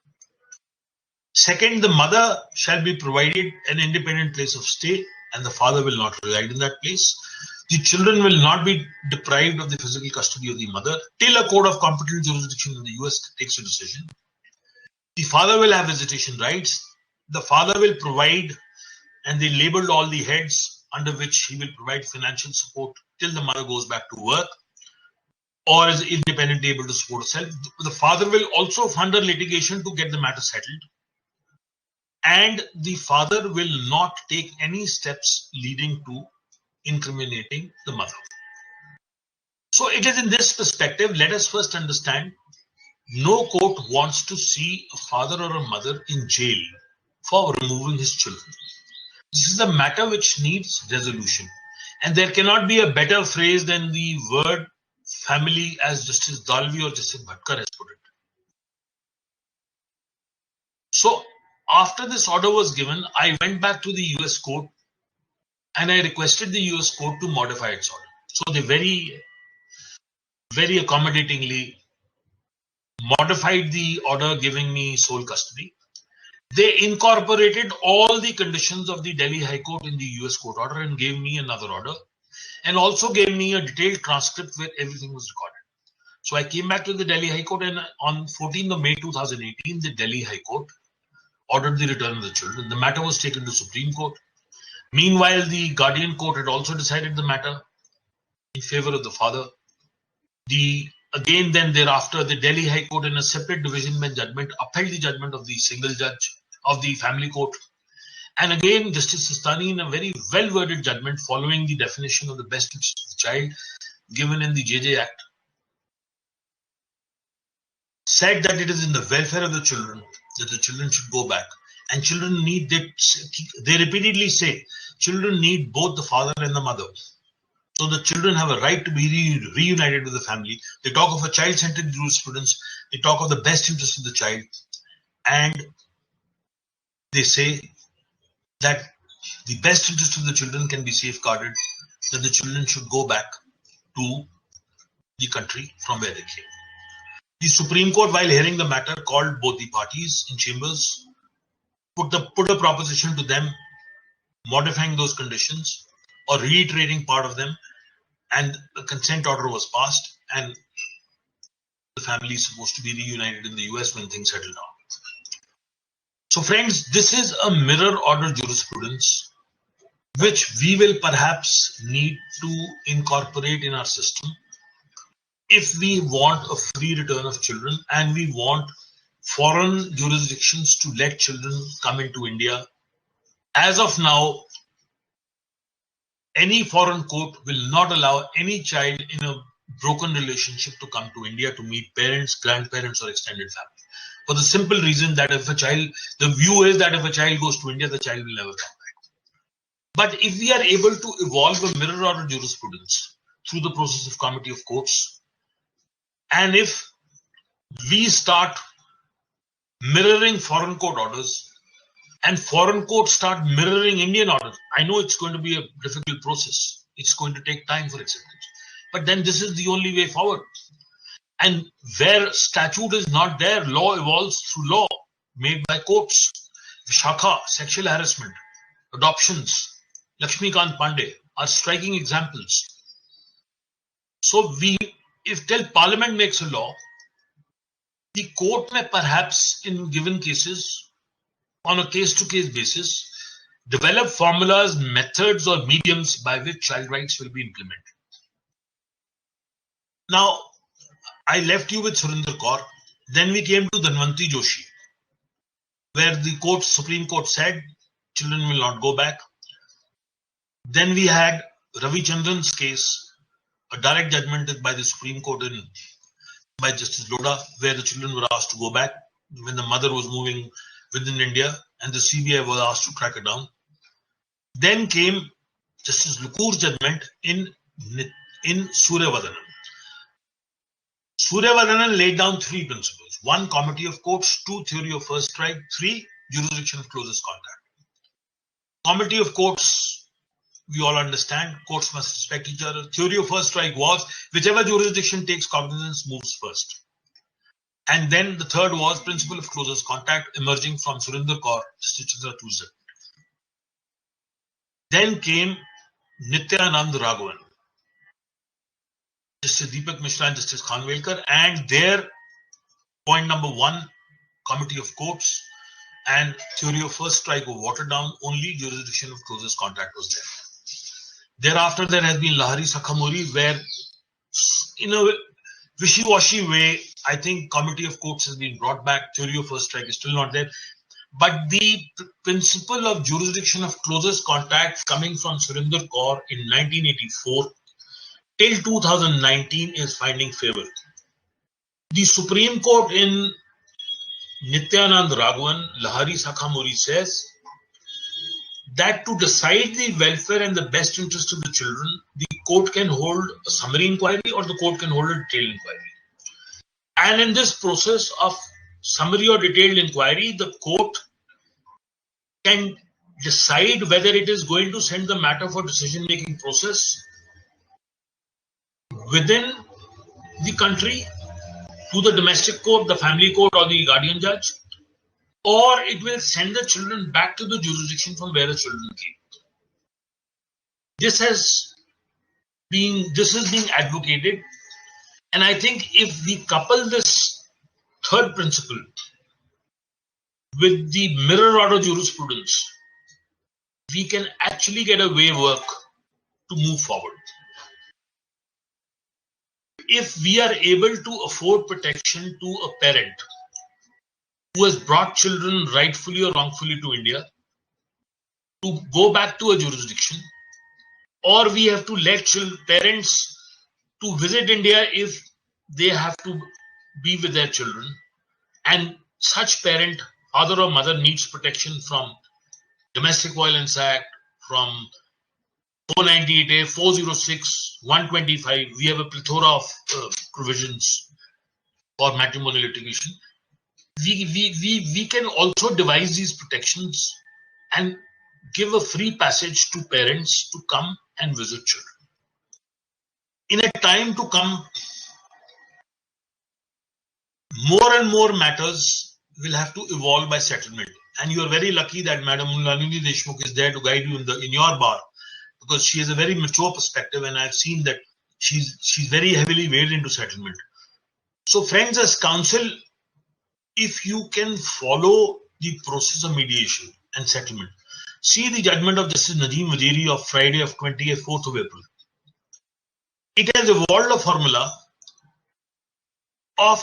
Second, the mother shall be provided an independent place of stay and the father will not reside in that place. The children will not be deprived of the physical custody of the mother till a court of competent jurisdiction in the US takes a decision. The father will have visitation rights. The father will provide, and they labeled all the heads under which he will provide financial support till the mother goes back to work or is independently able to support herself. The father will also fund a litigation to get the matter settled. And the father will not take any steps leading to incriminating the mother. So it is in this perspective, let us first understand, no court wants to see a father or a mother in jail for removing his children. This is a matter which needs resolution. And there cannot be a better phrase than the word family, as Justice Dalvi or Justice Bhatkar has put it. So after this order was given, I went back to the US court and I requested the US court to modify its order. So they very accommodatingly modified the order giving me sole custody. They incorporated all the conditions of the Delhi High Court in the US court order and gave me another order and also gave me a detailed transcript where everything was recorded. So I came back to the Delhi High Court and on 14th of May 2018, the Delhi High Court ordered the return of the children. The matter was taken to Supreme Court. Meanwhile, the Guardian Court had also decided the matter in favor of the father. Again, thereafter, the Delhi High Court in a separate division bench judgment upheld the judgment of the single judge of the family court. And again, Justice Sistani, in a very well-worded judgment following the definition of the best interest of the child given in the JJ Act, said that it is in the welfare of the children that the children should go back. And children need, they repeatedly say, children need both the father and the mother. So the children have a right to be reunited with the family. They talk of a child-centered jurisprudence. They talk of the best interest of the child. And they say that the best interest of the children can be safeguarded, that the children should go back to the country from where they came. The Supreme Court, while hearing the matter, called both the parties in chambers, put a proposition to them, modifying those conditions or reiterating part of them, and a consent order was passed, and the family is supposed to be reunited in the US when things settle down. So friends, this is a mirror order jurisprudence which we will perhaps need to incorporate in our system if we want a free return of children and we want foreign jurisdictions to let children come into India. As of now, any foreign court will not allow any child in a broken relationship to come to India to meet parents, grandparents, or extended family. For the simple reason that if a child, the view is that if a child goes to India, the child will never come back. But if we are able to evolve a mirror order jurisprudence through the process of comity of courts, and if we start mirroring foreign court orders and foreign courts start mirroring Indian orders, I know it's going to be a difficult process. It's going to take time for acceptance. But then this is the only way forward. And where statute is not there, law evolves through law made by courts. Vishakha, sexual harassment, adoptions, Lakshmikant Pandey are striking examples. So if till Parliament makes a law, the court may perhaps in given cases, on a case-to-case basis, develop formulas, methods or mediums by which child rights will be implemented. Now, I left you with Surinder Kaur. Then we came to Dhanvanti Joshi, where the Supreme Court said children will not go back. Then we had Ravi Chandran's case, a direct judgment by the Supreme Court by Justice Lodha, where the children were asked to go back when the mother was moving within India and the CBI was asked to track her down. Then came Justice Lukur's judgment in Suryavadanan. Suryavadanan laid down three principles. 1, comity of courts. 2, theory of first strike. 3, jurisdiction of closest contact. Comity of courts, we all understand. Courts must respect each other. Theory of first strike was whichever jurisdiction takes cognizance moves first. And then the third was principle of closest contact emerging from Surinder Kaur, Justice Chandrachud's judgment. Then came Nityanand Raghavan, Justice Deepak Mishra and Justice Khanwilkar, and their point number 1, comity of courts and theory of first strike were watered down. Only jurisdiction of closest contact was there. Thereafter, there has been Lahari Sakhamori, where in a wishy-washy way, I think comity of courts has been brought back. Theory of first strike is still not there. But the principle of jurisdiction of closest contact coming from Surinder Kaur in 1984 till 2019 is finding favor. The Supreme Court in Nityanand Raghavan, Lahari Sakhamori says that to decide the welfare and the best interest of the children, the court can hold a summary inquiry or the court can hold a detailed inquiry. And in this process of summary or detailed inquiry, the court can decide whether it is going to send the matter for decision-making process within the country to the domestic court, the family court, or the guardian judge, or it will send the children back to the jurisdiction from where the children came. This is being advocated, and I think if we couple this third principle with the mirror order jurisprudence, we can actually get a way work to move forward. If we are able to afford protection to a parent who has brought children rightfully or wrongfully to India to go back to a jurisdiction, or we have to let parents to visit India if they have to be with their children, and such parent, father or mother, needs protection from Domestic Violence Act, from 498A, 406, 125. We have a plethora of provisions for matrimonial litigation. We can also devise these protections and give a free passage to parents to come and visit children. In a time to come, more and more matters will have to evolve by settlement. And you are very lucky that Madam Mrinalini Deshmukh is there to guide you in your bar, because she has a very mature perspective, and I've seen that She's very heavily weighed into settlement. So friends, as counsel, if you can follow the process of mediation and settlement, see the judgment of Justice Najeem Waziri of Friday of 24th of April. It has evolved a formula of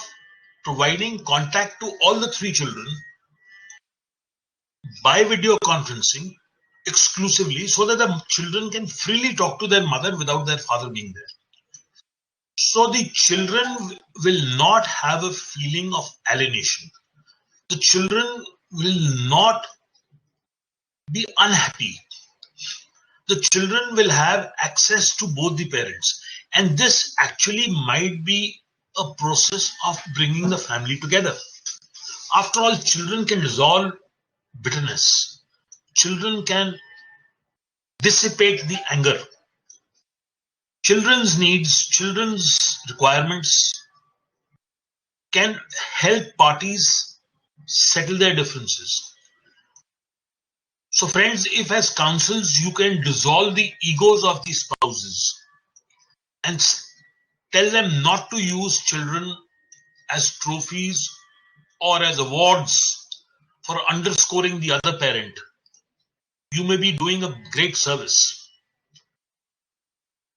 providing contact to all the three children by video conferencing exclusively, so that the children can freely talk to their mother without their father being there. So the children will not have a feeling of alienation. The children will not be unhappy. The children will have access to both the parents. And this actually might be a process of bringing the family together. After all, children can resolve bitterness. Children can dissipate the anger. Children's needs, children's requirements can help parties settle their differences. So friends, if as counsels you can dissolve the egos of the spouses and tell them not to use children as trophies or as awards for underscoring the other parent, you may be doing a great service.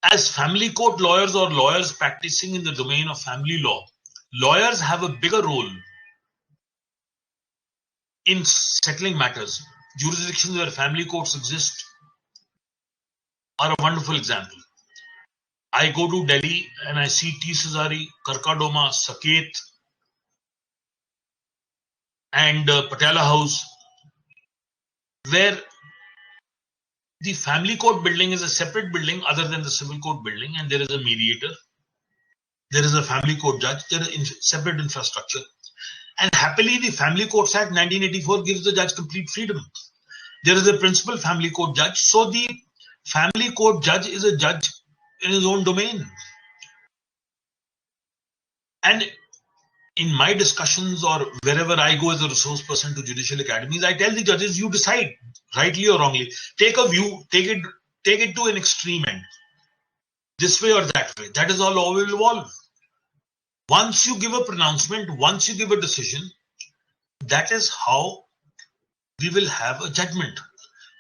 As family court lawyers or lawyers practicing in the domain of family law, lawyers have a bigger role in settling matters. Jurisdictions where family courts exist are a wonderful example. I go to Delhi and I see T. Cesari, Karkadoma, Saket, and Patala House, where the family court building is a separate building other than the civil court building, and there is a mediator, there is a family court judge, there is separate infrastructure. And happily, the Family Courts Act 1984 gives the judge complete freedom. There is a principal family court judge, so the family court judge is a judge in his own domain. And in my discussions or wherever I go as a resource person to judicial academies, I tell the judges, you decide, rightly or wrongly. Take a view, take it to an extreme end, this way or that way. That is all will evolve. Once you give a pronouncement, once you give a decision, that is how we will have a judgment.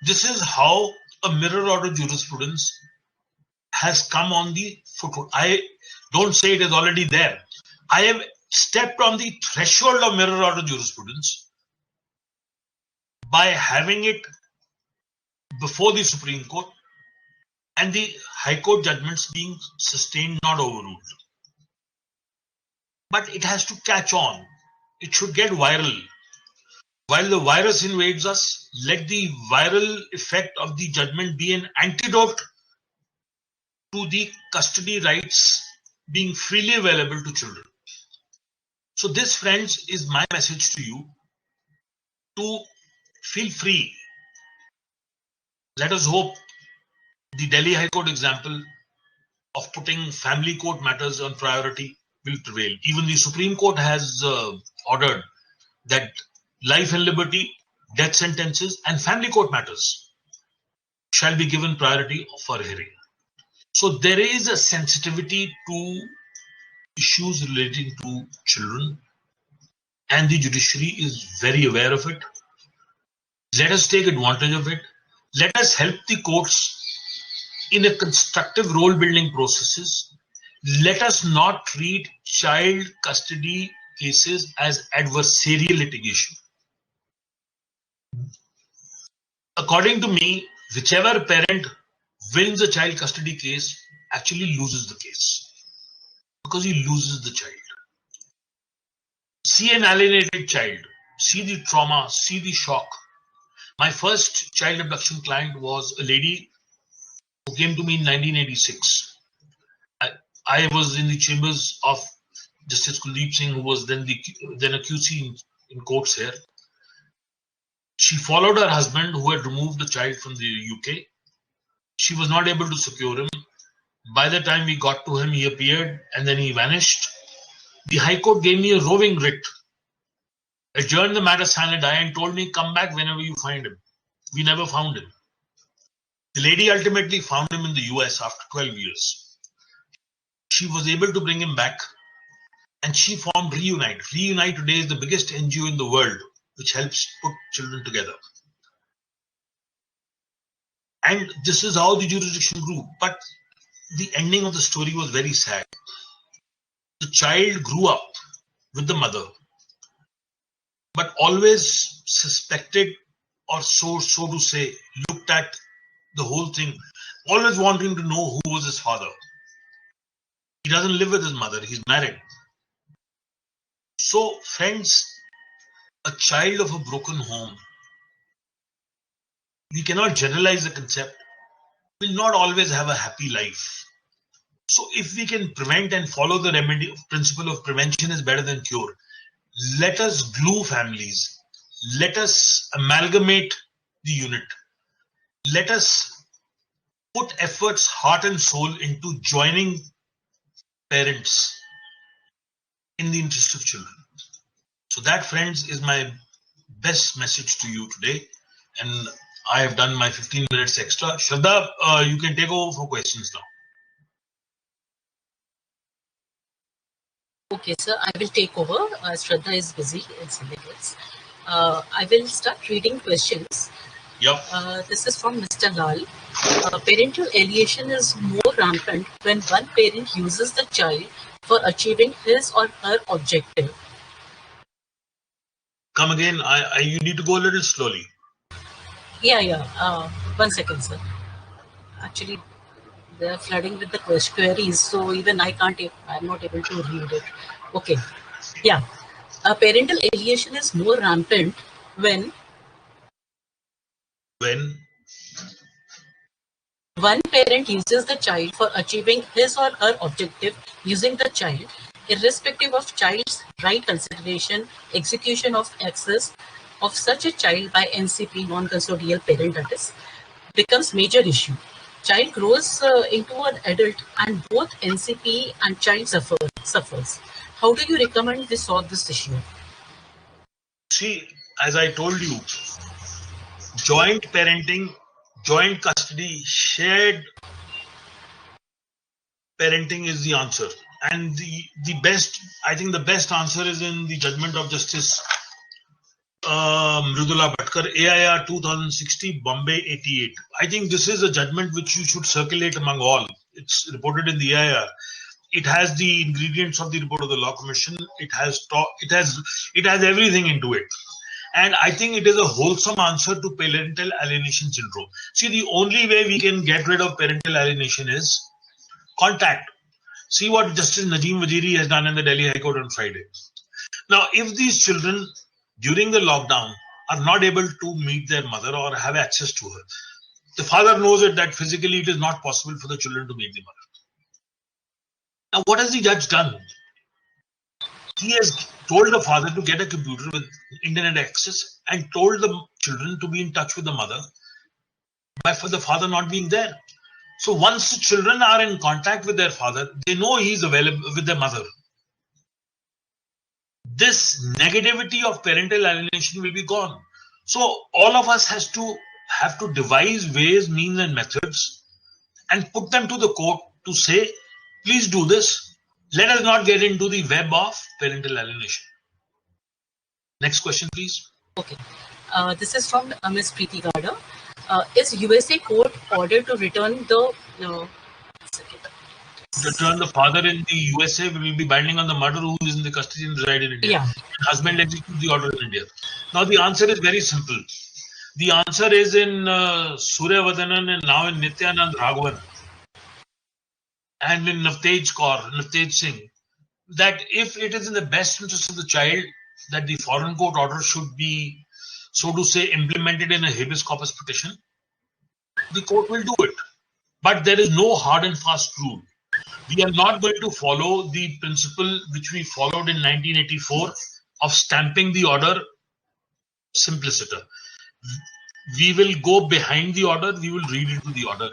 This is how a mirror order jurisprudence has come on the foothold. I don't say it is already there. I have stepped on the threshold of mirror order jurisprudence by having it before the Supreme Court and the High Court judgments being sustained, not overruled. But it has to catch on. It should get viral. While the virus invades us, let the viral effect of the judgment be an antidote to the custody rights being freely available to children. So this, friends, is my message to you, to feel free. Let us hope the Delhi High Court example of putting family court matters on priority will prevail. Even the Supreme Court has ordered that life and liberty, death sentences, and family court matters shall be given priority for hearing. So there is a sensitivity to issues relating to children, and the judiciary is very aware of it. Let us take advantage of it. Let us help the courts in a constructive role-building processes. Let us not treat child custody cases as adversarial litigation. According to me, whichever parent wins a child custody case actually loses the case, because he loses the child. See an alienated child, see the trauma, see the shock. My first child abduction client was a lady who came to me in 1986. I was in the chambers of Justice Kuldeep Singh, who was then a QC in courts here. She followed her husband, who had removed the child from the UK. She was not able to secure him. By the time we got to him, he appeared and then he vanished. The High Court gave me a roving writ, adjourned the matter sine die, and told me, come back whenever you find him. We never found him. The lady ultimately found him in the US after 12 years. she was able to bring him back, and she formed Reunite. Reunite today is the biggest NGO in the world which helps put children together. And this is how the jurisdiction grew. But the ending of the story was very sad. The child grew up with the mother, but always suspected, or so to say, looked at the whole thing, always wanting to know who was his father. He doesn't live with his mother, he's married. So, friends, a child of a broken home, we cannot generalize the concept, will not always have a happy life. So if we can prevent and follow the remedy principle of prevention is better than cure, let us glue families. Let us amalgamate the unit. Let us put efforts, heart and soul into joining parents in the interest of children. So that, friends, is my best message to you today. And I have done my 15 minutes extra. Shraddha, you can take over for questions now. Okay, sir, I will take over. Shraddha is busy in something else. I will start reading questions. Yep. This is from Mr. Lal. Parental alienation is more rampant when one parent uses the child for achieving his or her objective. Come again. You need to go a little slowly. Yeah. 1 second, sir. Actually, they are flooding with the queries, so even I'm not able to read it. Okay. Yeah. Parental alienation is more rampant when one parent uses the child for achieving his or her objective using the child, irrespective of child's right consideration, execution of access of such a child by NCP, non-custodial parent, that is, becomes major issue. Child grows into an adult and both NCP and child suffers. How do you recommend we solve this issue? See, as I told you, joint parenting, joint custody, shared parenting is the answer. And the best, I think the best answer is in the judgment of Justice Mridula Bhatkar, AIR 2060, Bombay 88. I think this is a judgment which you should circulate among all. It's reported in the AIR. It has the ingredients of the report of the Law Commission. It has everything into it. And I think it is a wholesome answer to parental alienation syndrome. See, the only way we can get rid of parental alienation is contact. See what Justice Najeem Waziri has done in the Delhi High Court on Friday. Now, if these children during the lockdown are not able to meet their mother or have access to her, the father knows that physically it is not possible for the children to meet the mother. Now, what has the judge done? He has told the father to get a computer with internet access and told the children to be in touch with the mother for the father not being there. So once the children are in contact with their father, they know he is available with their mother. This negativity of parental alienation will be gone. So all of us have to devise ways, means and methods and put them to the court to say, please do this. Let us not get into the web of parental alienation. Next question, please. Okay. This is from Ms. Preeti Gada. Is USA court ordered to return the return the father in the USA will be binding on the mother who is in the custody and reside in India? Yeah. Husband execute the order in India. Now the answer is very simple. The answer is in Surya Vadanan and now in Nityanand Raghavan and in Navtej Singh, that if it is in the best interest of the child that the foreign court order should be, so to say, implemented in a habeas corpus petition, the court will do it. But there is no hard and fast rule. We are not going to follow the principle which we followed in 1984 of stamping the order simpliciter. We will go behind the order, we will read into the order.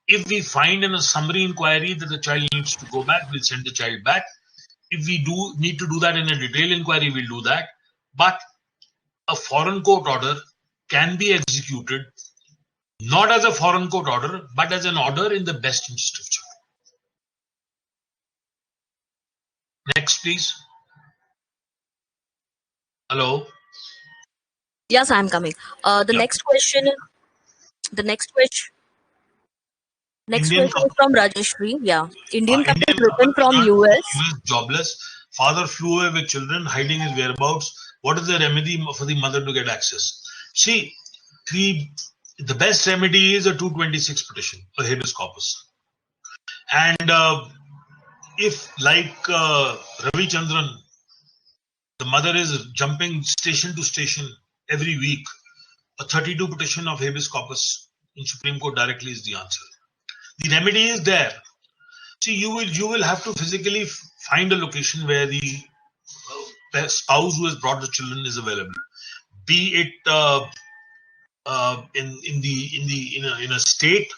If we find in a summary inquiry that the child needs to go back, we'll send the child back. If we do need to do that in a detailed inquiry, we'll do that. But a foreign court order can be executed not as a foreign court order, but as an order in the best interest of children. Next, please. Hello. Yes, I'm coming. The Yep. next question. The next question. Next Indian question is couple, from Rajeshri. Yeah, Indian couple Indian couple written from returned from US. US jobless. Father flew away with children, hiding his whereabouts. What is the remedy for the mother to get access? See, the best remedy is a 226 petition, a habeas corpus. And if, like Ravi Chandran, the mother is jumping station to station every week, a 32 petition of habeas corpus in Supreme Court directly is the answer. The remedy is there. See, you will have to physically find a location where the spouse who has brought the children is available. Be it in a state,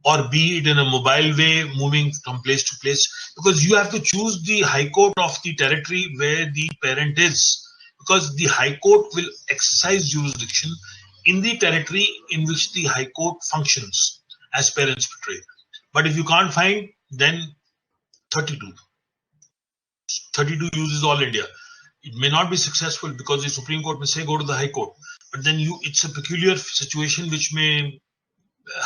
or be it in a mobile way, moving from place to place, because you have to choose the high court of the territory where the parent is, because the high court will exercise jurisdiction in the territory in which the high court functions as parents portray. But if you can't find, then 32 uses all India. It may not be successful because the Supreme Court may say go to the High Court, but then it's a peculiar situation which may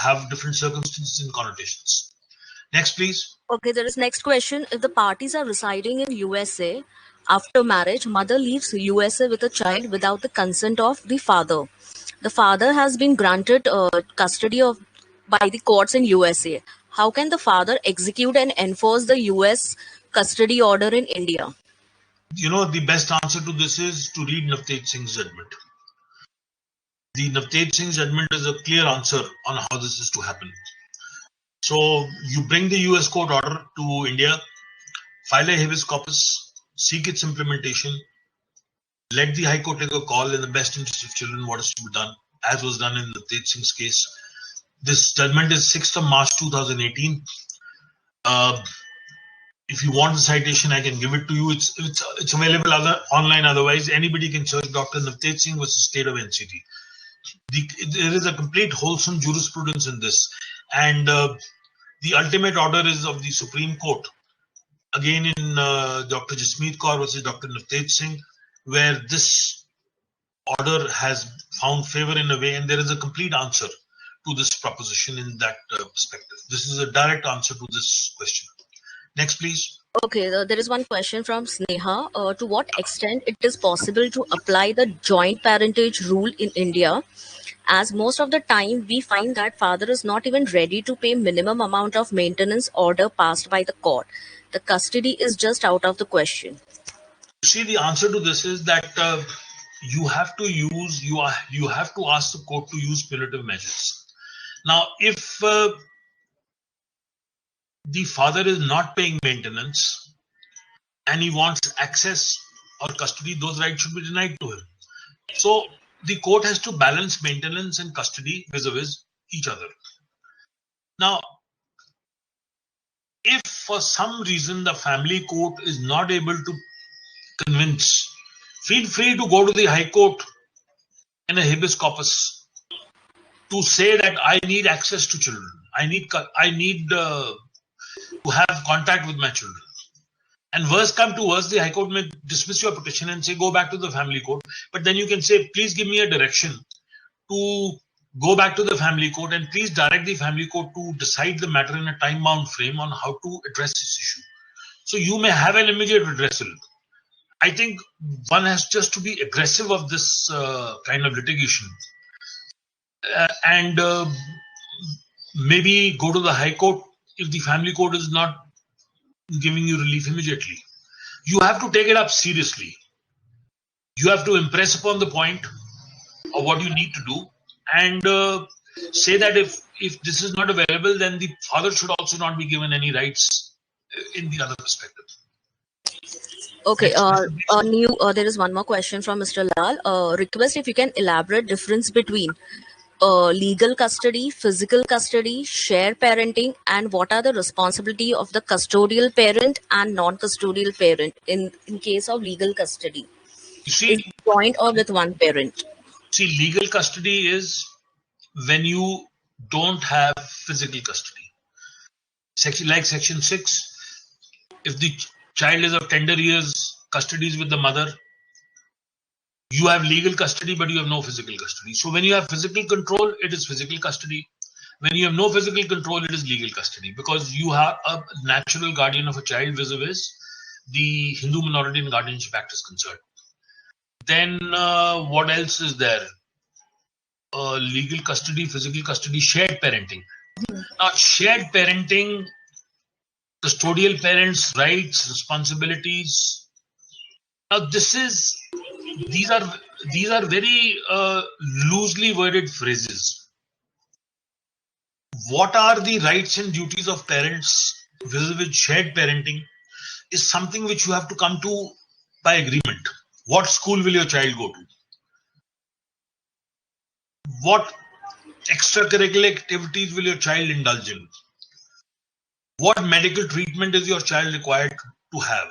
have different circumstances and connotations. Next, please. Okay, there is next question. If the parties are residing in USA after marriage, mother leaves USA with a child without the consent of the father. The father has been granted custody of by the courts in USA. How can the father execute and enforce the US custody order in India? You know, the best answer to this is to read Navtej Singh's judgment. The Navtej Singh judgment is a clear answer on how this is to happen. So you bring the US court order to India, file a habeas corpus, seek its implementation, let the High Court take a call in the best interest of children what is to be done, as was done in Navtej Singh's case. This judgment is 6th of March 2018. If you want the citation, I can give it to you. It's available online. Otherwise, anybody can search Dr. Navtej Singh versus State of NCT. There is a complete wholesome jurisprudence in this, and the ultimate order is of the Supreme Court. Again, in Dr. Jasmeet Kaur versus Dr. Navtej Singh, where this order has found favor in a way, and there is a complete answer to this proposition in that perspective. This is a direct answer to this question. Next, please. Okay, there is one question from Sneha. To what extent it is possible to apply the joint parentage rule in India? As most of the time we find that father is not even ready to pay minimum amount of maintenance order passed by the court. The custody is just out of the question. See, the answer to this is that you have to ask the court to use punitive measures. Now, if the father is not paying maintenance and he wants access or custody, those rights should be denied to him. So the court has to balance maintenance and custody vis-a-vis each other. Now, if for some reason the family court is not able to convince, feel free to go to the High Court in a habeas corpus to say that I need access to children. I need to have contact with my children. And worst come to worst, the High Court may dismiss your petition and say go back to the family court. But then you can say, please give me a direction to go back to the family court, and please direct the family court to decide the matter in a time-bound frame on how to address this issue. So you may have an immediate redressal. I think one has just to be aggressive of this kind of litigation, and maybe go to the High Court if the family court is not giving you relief immediately. You have to take it up seriously. You have to impress upon the point of what you need to do, and say that if this is not available, then the father should also not be given any rights in the other perspective. Okay, there is one more question from Mr. Lal. Request if you can elaborate difference between legal custody, physical custody, share parenting, and what are the responsibility of the custodial parent and non-custodial parent in case of legal custody? You see, is it joint or with one parent? See, legal custody is when you don't have physical custody. Section 6, if the child is of tender years, custody is with the mother. You have legal custody, but you have no physical custody. So when you have physical control, it is physical custody. When you have no physical control, it is legal custody, because you are a natural guardian of a child vis-a-vis the Hindu Minority and Guardianship Act is concerned. Then what else is there? Legal custody, physical custody, shared parenting. Now, shared parenting, custodial parents' rights, responsibilities. Now, these are very loosely worded phrases. What are the rights and duties of parents vis-a-vis shared parenting is something which you have to come to by agreement. What school will your child go to? What extracurricular activities will your child indulge in? What medical treatment is your child required to have?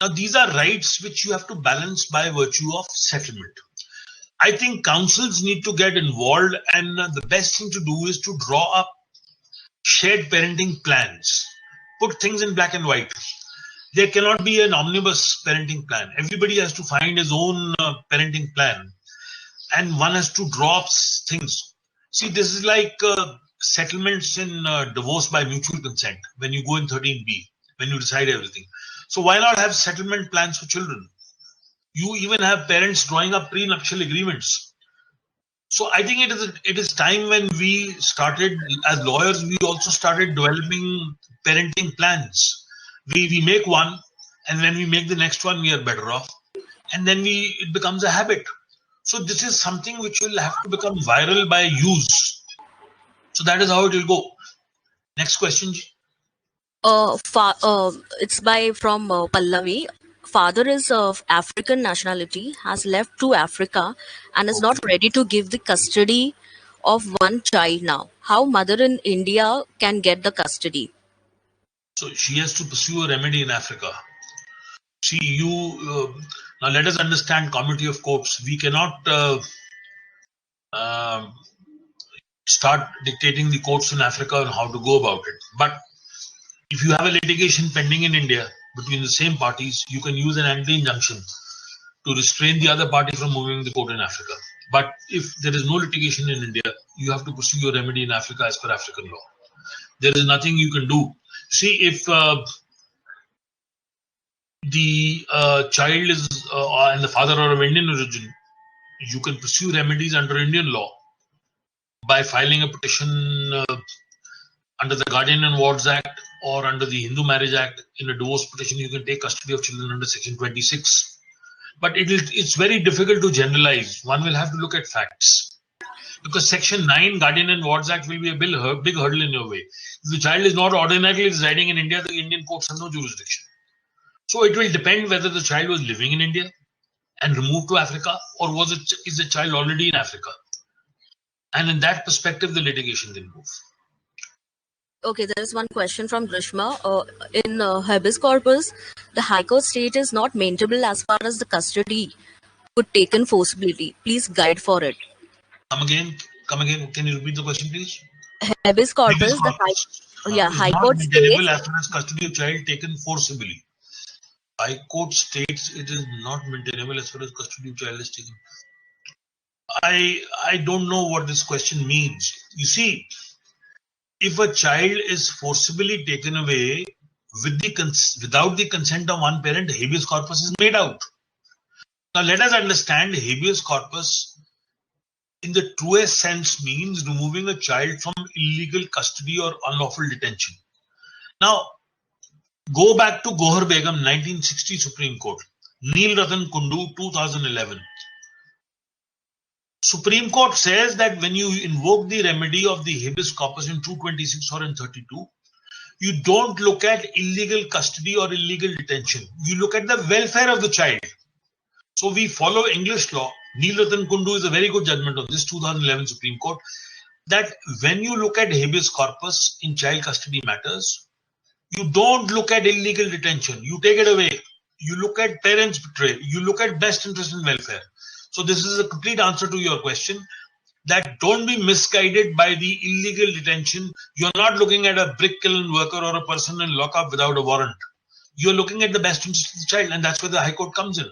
Now, these are rights which you have to balance by virtue of settlement. I think councils need to get involved, and the best thing to do is to draw up shared parenting plans. Put things in black and white. There cannot be an omnibus parenting plan. Everybody has to find his own parenting plan, and one has to draw up things. See, this is like settlements in divorce by mutual consent when you go in 13B, when you decide everything. So why not have settlement plans for children? You even have parents drawing up prenuptial agreements. So I think it is time when we started, as lawyers, we also started developing parenting plans. We make one, and when we make the next one, we are better off. And then it becomes a habit. So this is something which will have to become viral by use. So that is how it will go. Next question. It's from Pallavi. Father is of African nationality, has left to Africa, and is not ready to give the custody of one child now. How mother in India can get the custody? So she has to pursue a remedy in Africa. See, now let us understand comity of courts. We cannot start dictating the courts in Africa on how to go about it. But if you have a litigation pending in India between the same parties, you can use an anti-injunction to restrain the other party from moving the court in Africa. But if there is no litigation in India, you have to pursue your remedy in Africa as per African law. There is nothing you can do. See, if the child is and the father are of Indian origin, you can pursue remedies under Indian law by filing a petition under the Guardian and Wards Act or under the Hindu Marriage Act. In a divorce petition, you can take custody of children under Section 26. But it's very difficult to generalize. One will have to look at facts. Because Section 9, Guardian and Wards Act, will be a big hurdle in your way. If the child is not ordinarily residing in India, the Indian courts have no jurisdiction. So it will depend whether the child was living in India and removed to Africa, or is the child already in Africa? And in that perspective, the litigation will move. Okay, there is one question from Grishma. In habeas corpus, the High Court state is not maintainable as far as the custody could taken forcibly. Please guide for it. Come again. Can you repeat the question, please? Habeas corpus, High Court states as far as custody of child taken forcibly. High Court states it is not maintainable as far as custody of child is taken. I don't know what this question means. You see, if a child is forcibly taken away without the consent of one parent, habeas corpus is made out. Now let us understand, habeas corpus in the truest sense means removing a child from illegal custody or unlawful detention. Now, go back to Gohar Begum, 1960 Supreme Court. Neel Ratan Kundu, 2011. Supreme Court says that when you invoke the remedy of the habeas corpus in 226 or in 32, you don't look at illegal custody or illegal detention. You look at the welfare of the child. So we follow English law. Neel Ratan Kundu is a very good judgment of this 2011 Supreme Court, that when you look at habeas corpus in child custody matters, you don't look at illegal detention. You take it away. You look at parents' betray. You look at best interest and welfare. So this is a complete answer to your question, that don't be misguided by the illegal detention. You're not looking at a brick kiln worker or a person in lockup without a warrant. you're looking at the best interest of the child, and that's where the High Court comes in.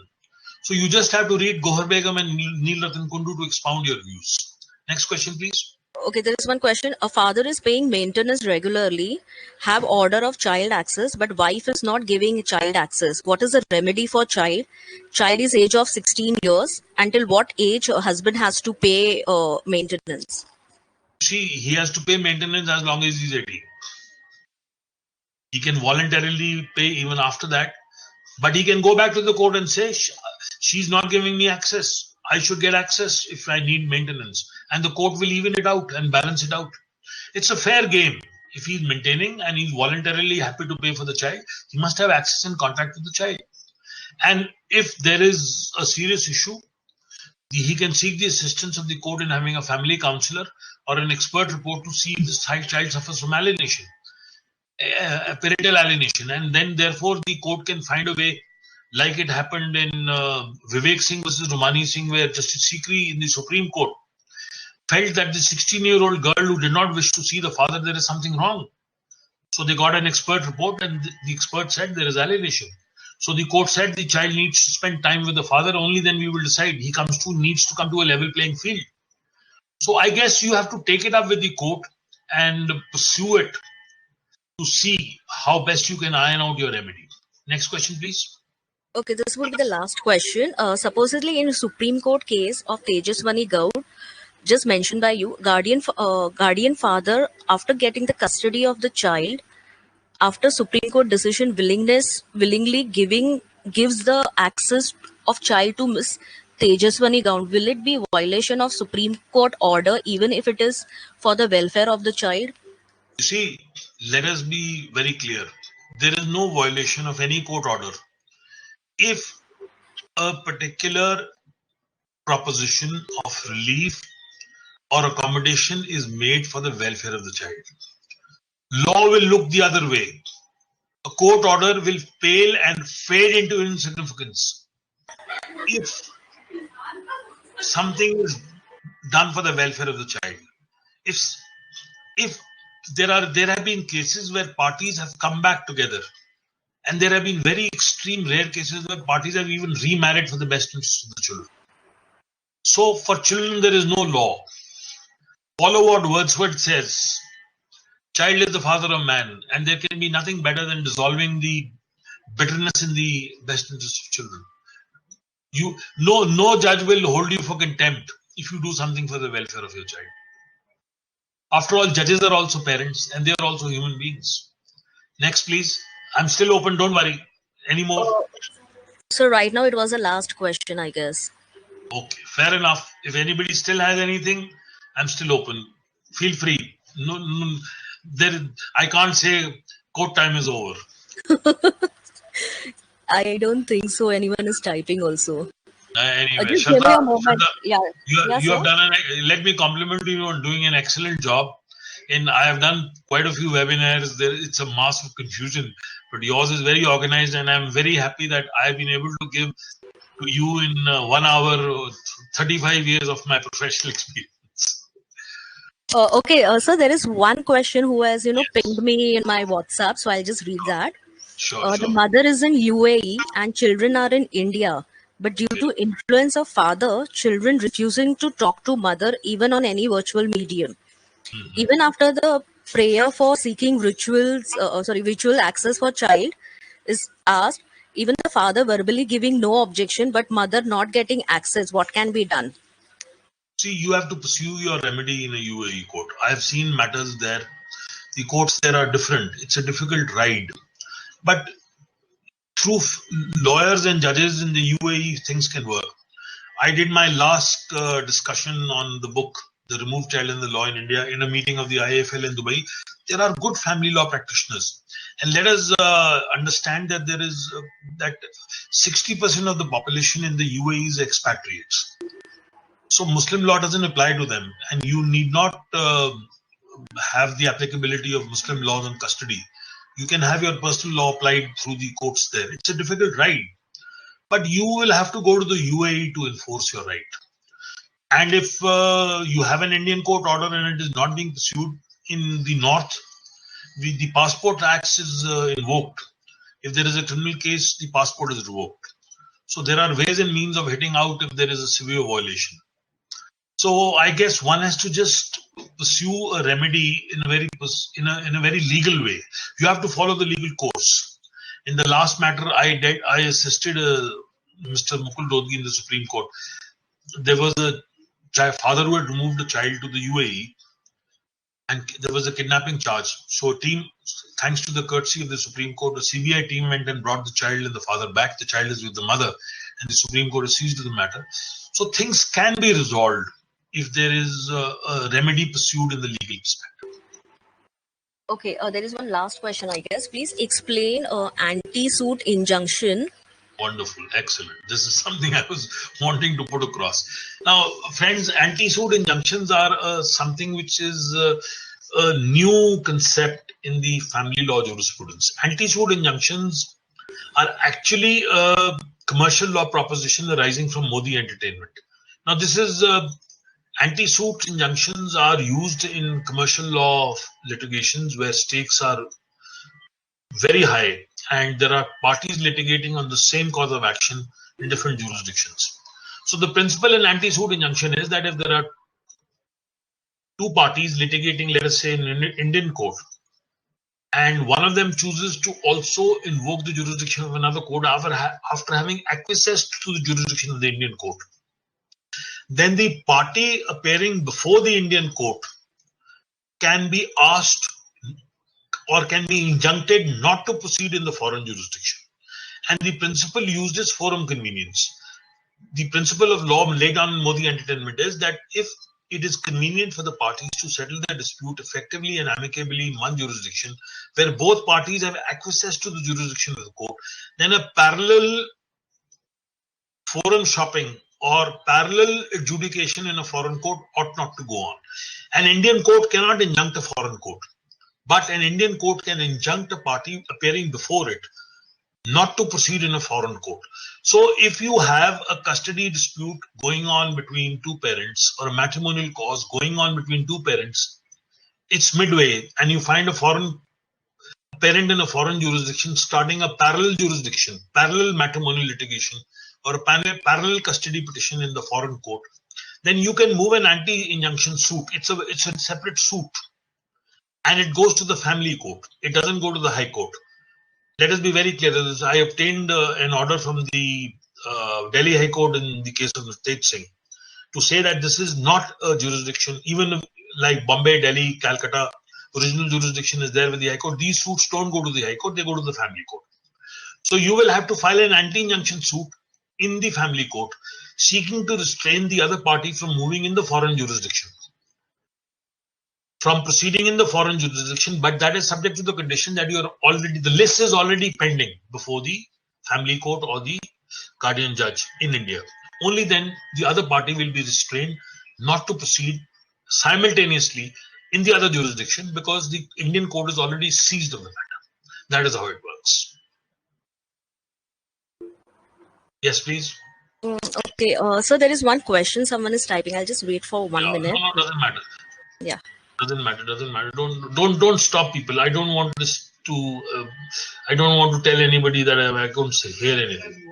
So you just have to read Gohar Begum and Neel Ratan Kundu to expound your views. Next question, please. Okay, there is one question. A father is paying maintenance regularly, have order of child access, but wife is not giving child access. What is the remedy for child? Child is age of 16 years. Until what age a husband has to pay maintenance? See, he has to pay maintenance as long as he's 18. He can voluntarily pay even after that, but he can go back to the court and say, she's not giving me access. I should get access if I need maintenance. And the court will even it out and balance it out. It's a fair game. If he's maintaining and he's voluntarily happy to pay for the child, he must have access and contact with the child. And if there is a serious issue, he can seek the assistance of the court in having a family counselor or an expert report to see if this child suffers from alienation, parental alienation. And then therefore the court can find a way, like it happened in Vivek Singh versus Romani Singh, where Justice Sikri in the Supreme Court felt that the 16-year-old girl who did not wish to see the father, there is something wrong. So they got an expert report, and the expert said there is alienation. So the court said the child needs to spend time with the father, only then we will decide. He needs to come to a level playing field. So I guess you have to take it up with the court and pursue it to see how best you can iron out your remedy. Next question, please. Okay, this would be the last question. Supposedly in Supreme Court case of Tejaswani Gaud, just mentioned by you, guardian father, after getting the custody of the child, after Supreme Court decision, willingly gives the access of child to Miss Tejaswani Gaud. Will it be violation of Supreme Court order, even if it is for the welfare of the child? You see, let us be very clear. There is no violation of any court order if a particular proposition of relief or accommodation is made for the welfare of the child. Law will look the other way. A court order will pale and fade into insignificance if something is done for the welfare of the child. If there have been cases where parties have come back together, and there have been very extreme rare cases where parties have even remarried for the best interests of the children. So for children there is no law. Follow what Wordsworth says. Child is the father of man, and there can be nothing better than dissolving the bitterness in the best interest of children. No judge will hold you for contempt if you do something for the welfare of your child. After all, judges are also parents, and they are also human beings. Next, please. I'm still open, don't worry. Any more? So right now it was the last question, I guess. Okay, fair enough. If anybody still has anything, I'm still open. Feel free. No, I can't say court time is over. I don't think so. Anyone is typing also. Anyway, Just give me a moment. you have done let me compliment you on doing an excellent job. I have done quite a few webinars. It's a mass of confusion, but yours is very organized, and I'm very happy that I've been able to give to you in 1 hour 35 years of my professional experience. Okay, so there is one question who has pinged me in my WhatsApp, so I'll just read that. Sure. The mother is in UAE and children are in India, but due to influence of father, children refusing to talk to mother even on any virtual medium. Even after the prayer for seeking ritual access for child is asked, even the father verbally giving no objection, but mother not getting access, what can be done? See, you have to pursue your remedy in a UAE court. I have seen matters there. The courts there are different. It's a difficult ride. But through lawyers and judges in the UAE, things can work. I did my last discussion on the book, The Removed Child in the Law in India, in a meeting of the IFL in Dubai. There are good family law practitioners. And let us understand that there is that 60% of the population in the UAE is expatriates. So Muslim law doesn't apply to them, and you need not have the applicability of Muslim laws on custody. You can have your personal law applied through the courts there. It's a difficult ride, but you will have to go to the UAE to enforce your right. And if you have an Indian court order and it is not being pursued in the north, the Passport Act is invoked. If there is a criminal case, the passport is revoked. So there are ways and means of hitting out if there is a severe violation. So I guess one has to just pursue a remedy in a very legal way. You have to follow the legal course. In the last matter, I assisted Mr. Mukul Rohgi in the Supreme Court. There was a father who had removed a child to the UAE, and there was a kidnapping charge. So thanks to the courtesy of the Supreme Court, the CBI team went and brought the child and the father back. The child is with the mother, and the Supreme Court has seized the matter. So things can be resolved if there is a remedy pursued in the legal perspective. Okay, there is one last question, I guess. Please explain anti-suit injunction. Wonderful, excellent. This is something I was wanting to put across. Now, friends, anti-suit injunctions are something which is a new concept in the family law jurisprudence. Anti-suit injunctions are actually a commercial law proposition arising from Modi Entertainment. Now, this is anti-suit injunctions are used in commercial law litigations where stakes are very high and there are parties litigating on the same cause of action in different jurisdictions. So the principle in anti-suit injunction is that if there are two parties litigating, let us say in an Indian court, and one of them chooses to also invoke the jurisdiction of another court after having acquiesced to the jurisdiction of the Indian court, then the party appearing before the Indian court can be asked or can be injuncted not to proceed in the foreign jurisdiction. And the principle used is forum convenience. The principle of law laid down in Modi Entertainment is that if it is convenient for the parties to settle their dispute effectively and amicably in one jurisdiction where both parties have acquiesced to the jurisdiction of the court, then a parallel forum shopping or parallel adjudication in a foreign court ought not to go on. An Indian court cannot injunct a foreign court, but an Indian court can injunct a party appearing before it not to proceed in a foreign court. So if you have a custody dispute going on between two parents or a matrimonial cause going on between two parents, it's midway and you find a foreign parent in a foreign jurisdiction starting a parallel jurisdiction, parallel matrimonial litigation or a parallel custody petition in the foreign court, then you can move an anti-injunction suit. It's a separate suit and it goes to the family court. It doesn't go to the high court. Let us be very clear. I obtained an order from the Delhi High Court in the case of Tej Singh to say that this is not a jurisdiction, even like Bombay, Delhi, Calcutta, original jurisdiction is there with the High Court. These suits don't go to the High Court, they go to the family court. So you will have to file an anti-injunction suit in the family court seeking to restrain the other party from moving in the foreign jurisdiction, from proceeding in the foreign jurisdiction, but that is subject to the condition that the list is already pending before the family court or the guardian judge in India. Only then the other party will be restrained not to proceed simultaneously in the other jurisdiction because the Indian court is already seized of the matter. That is how it works. Yes, please. Okay, so there is one question someone is typing. I'll just wait for 1 minute. No, doesn't matter. Yeah. Doesn't matter. Don't stop people. I don't want this to. I don't want to tell anybody that I don't hear anything.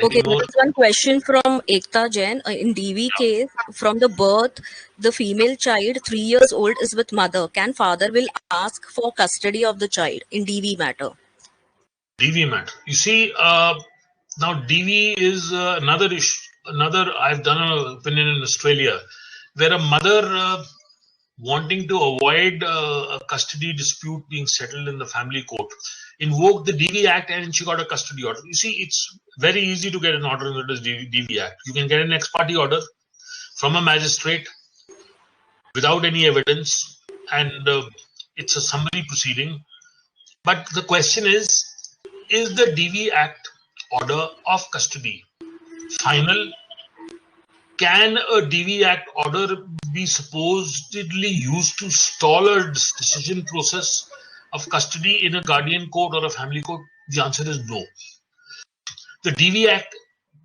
Okay, there is one question from Ekta Jain. In DV case, from the birth, the female child 3 years old is with mother. Can father will ask for custody of the child in DV matter? DV matter. You see, now DV is another issue. I've done an opinion in Australia where a mother wanting to avoid a custody dispute being settled in the family court invoked the DV Act and she got a custody order. You see, it's very easy to get an order under the DV Act. You can get an ex parte order from a magistrate without any evidence, and it's a summary proceeding. But the question is the DV Act order of custody final? Can a DV Act order be supposedly used to stall a decision process of custody in a guardian court or a family court? The answer is no. The DV Act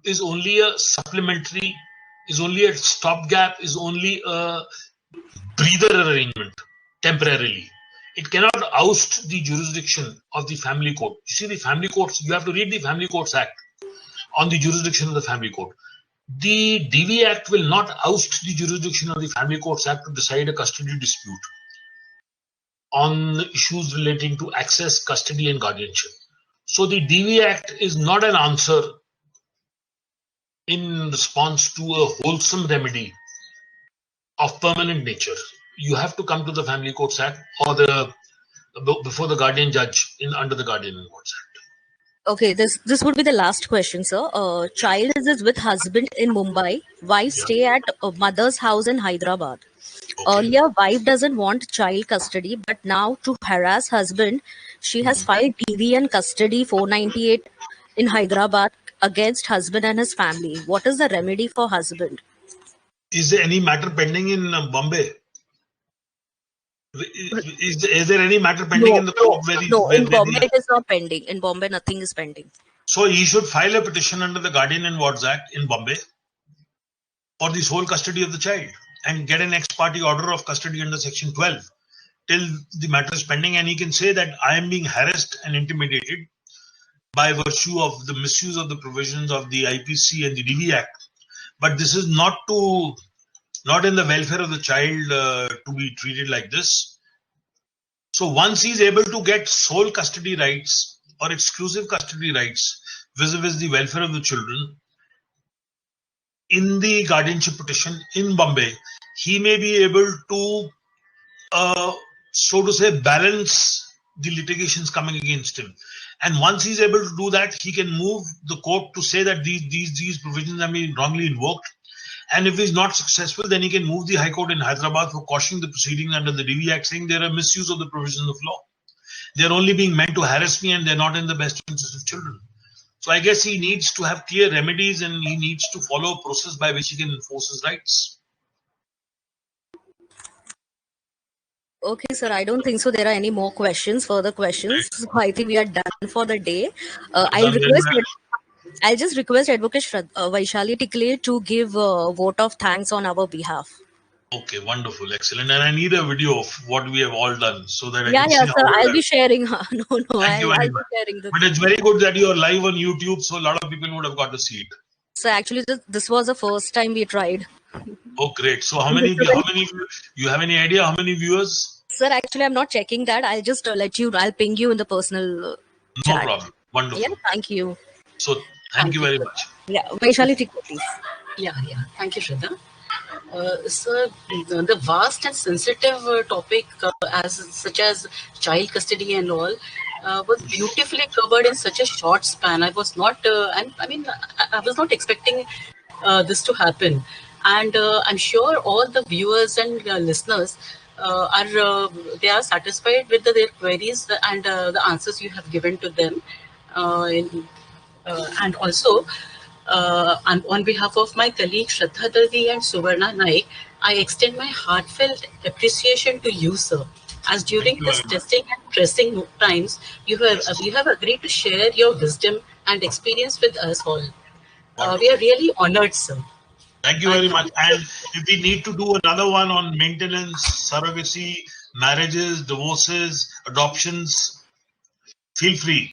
is only a supplementary, is only a stopgap, is only a breather arrangement temporarily. It cannot oust the jurisdiction of the family court. You see, the family courts, you have to read the Family Courts Act on the jurisdiction of the family court. The DV Act will not oust the jurisdiction of the Family Courts Act to decide a custody dispute on issues relating to access, custody, and guardianship. So the DV Act is not an answer in response to a wholesome remedy of permanent nature. You have to come to the Family Courts Act or before the guardian judge under the Guardian and Courts Act. Okay, this would be the last question, sir. Child is with husband in Mumbai. Wife stay at mother's house in Hyderabad. Okay. Earlier, wife doesn't want child custody, but now to harass husband, she has filed DV and custody 498 in Hyderabad against husband and his family. What is the remedy for husband? Is there any matter pending in Bombay? Is there any matter pending in the court? In Bombay it is not pending. In Bombay, nothing is pending. So he should file a petition under the Guardian and Wards Act in Bombay for the sole custody of the child and get an ex parte order of custody under Section 12 till the matter is pending, and he can say that I am being harassed and intimidated by virtue of the misuse of the provisions of the IPC and the DV Act. But this is not in the welfare of the child to be treated like this. So once he's able to get sole custody rights or exclusive custody rights vis-a-vis the welfare of the children in the guardianship petition in Bombay, he may be able to, so to say, balance the litigations coming against him. And once he's able to do that, he can move the court to say that these provisions have been wrongly invoked. And if he's not successful, then he can move the High Court in Hyderabad for quashing the proceedings under the DV Act, saying there are misuse of the provisions of law. They're only being meant to harass me and they're not in the best interest of children. So I guess he needs to have clear remedies and he needs to follow a process by which he can enforce his rights. Okay, sir, I don't think so. There are any more further questions. So I think we are done for the day. I'll just request Advocate Vaishali Tikle to give a vote of thanks on our behalf. Okay, wonderful, excellent. And I need a video of what we have all done so that I can see sir, I'll be sharing. Thank you very much. But it's very good that you are live on YouTube, so a lot of people would have got to see it. So actually, this was the first time we tried. Oh, great. So how many you have any idea how many viewers? Sir, actually, I'm not checking that. I'll just I'll ping you in the personal chat. No problem. Wonderful. Yeah, thank you. So thank you very much. Yeah, Vaishali Tikle, please. Yeah. Thank you, Shraddha. Sir, the vast and sensitive topic such as child custody and all was beautifully covered in such a short span. I was not, I was not expecting this to happen. And I'm sure all the viewers and listeners they are satisfied with their queries and the answers you have given to them. And also, on behalf of my colleague Shraddha Dalvi and Suvarna Naik, I extend my heartfelt appreciation to you, sir, as during this testing and pressing times, you have agreed to share your wisdom and experience with us all. We are really honored, sir. Thank you very much. And if we need to do another one on maintenance, surrogacy, marriages, divorces, adoptions, feel free.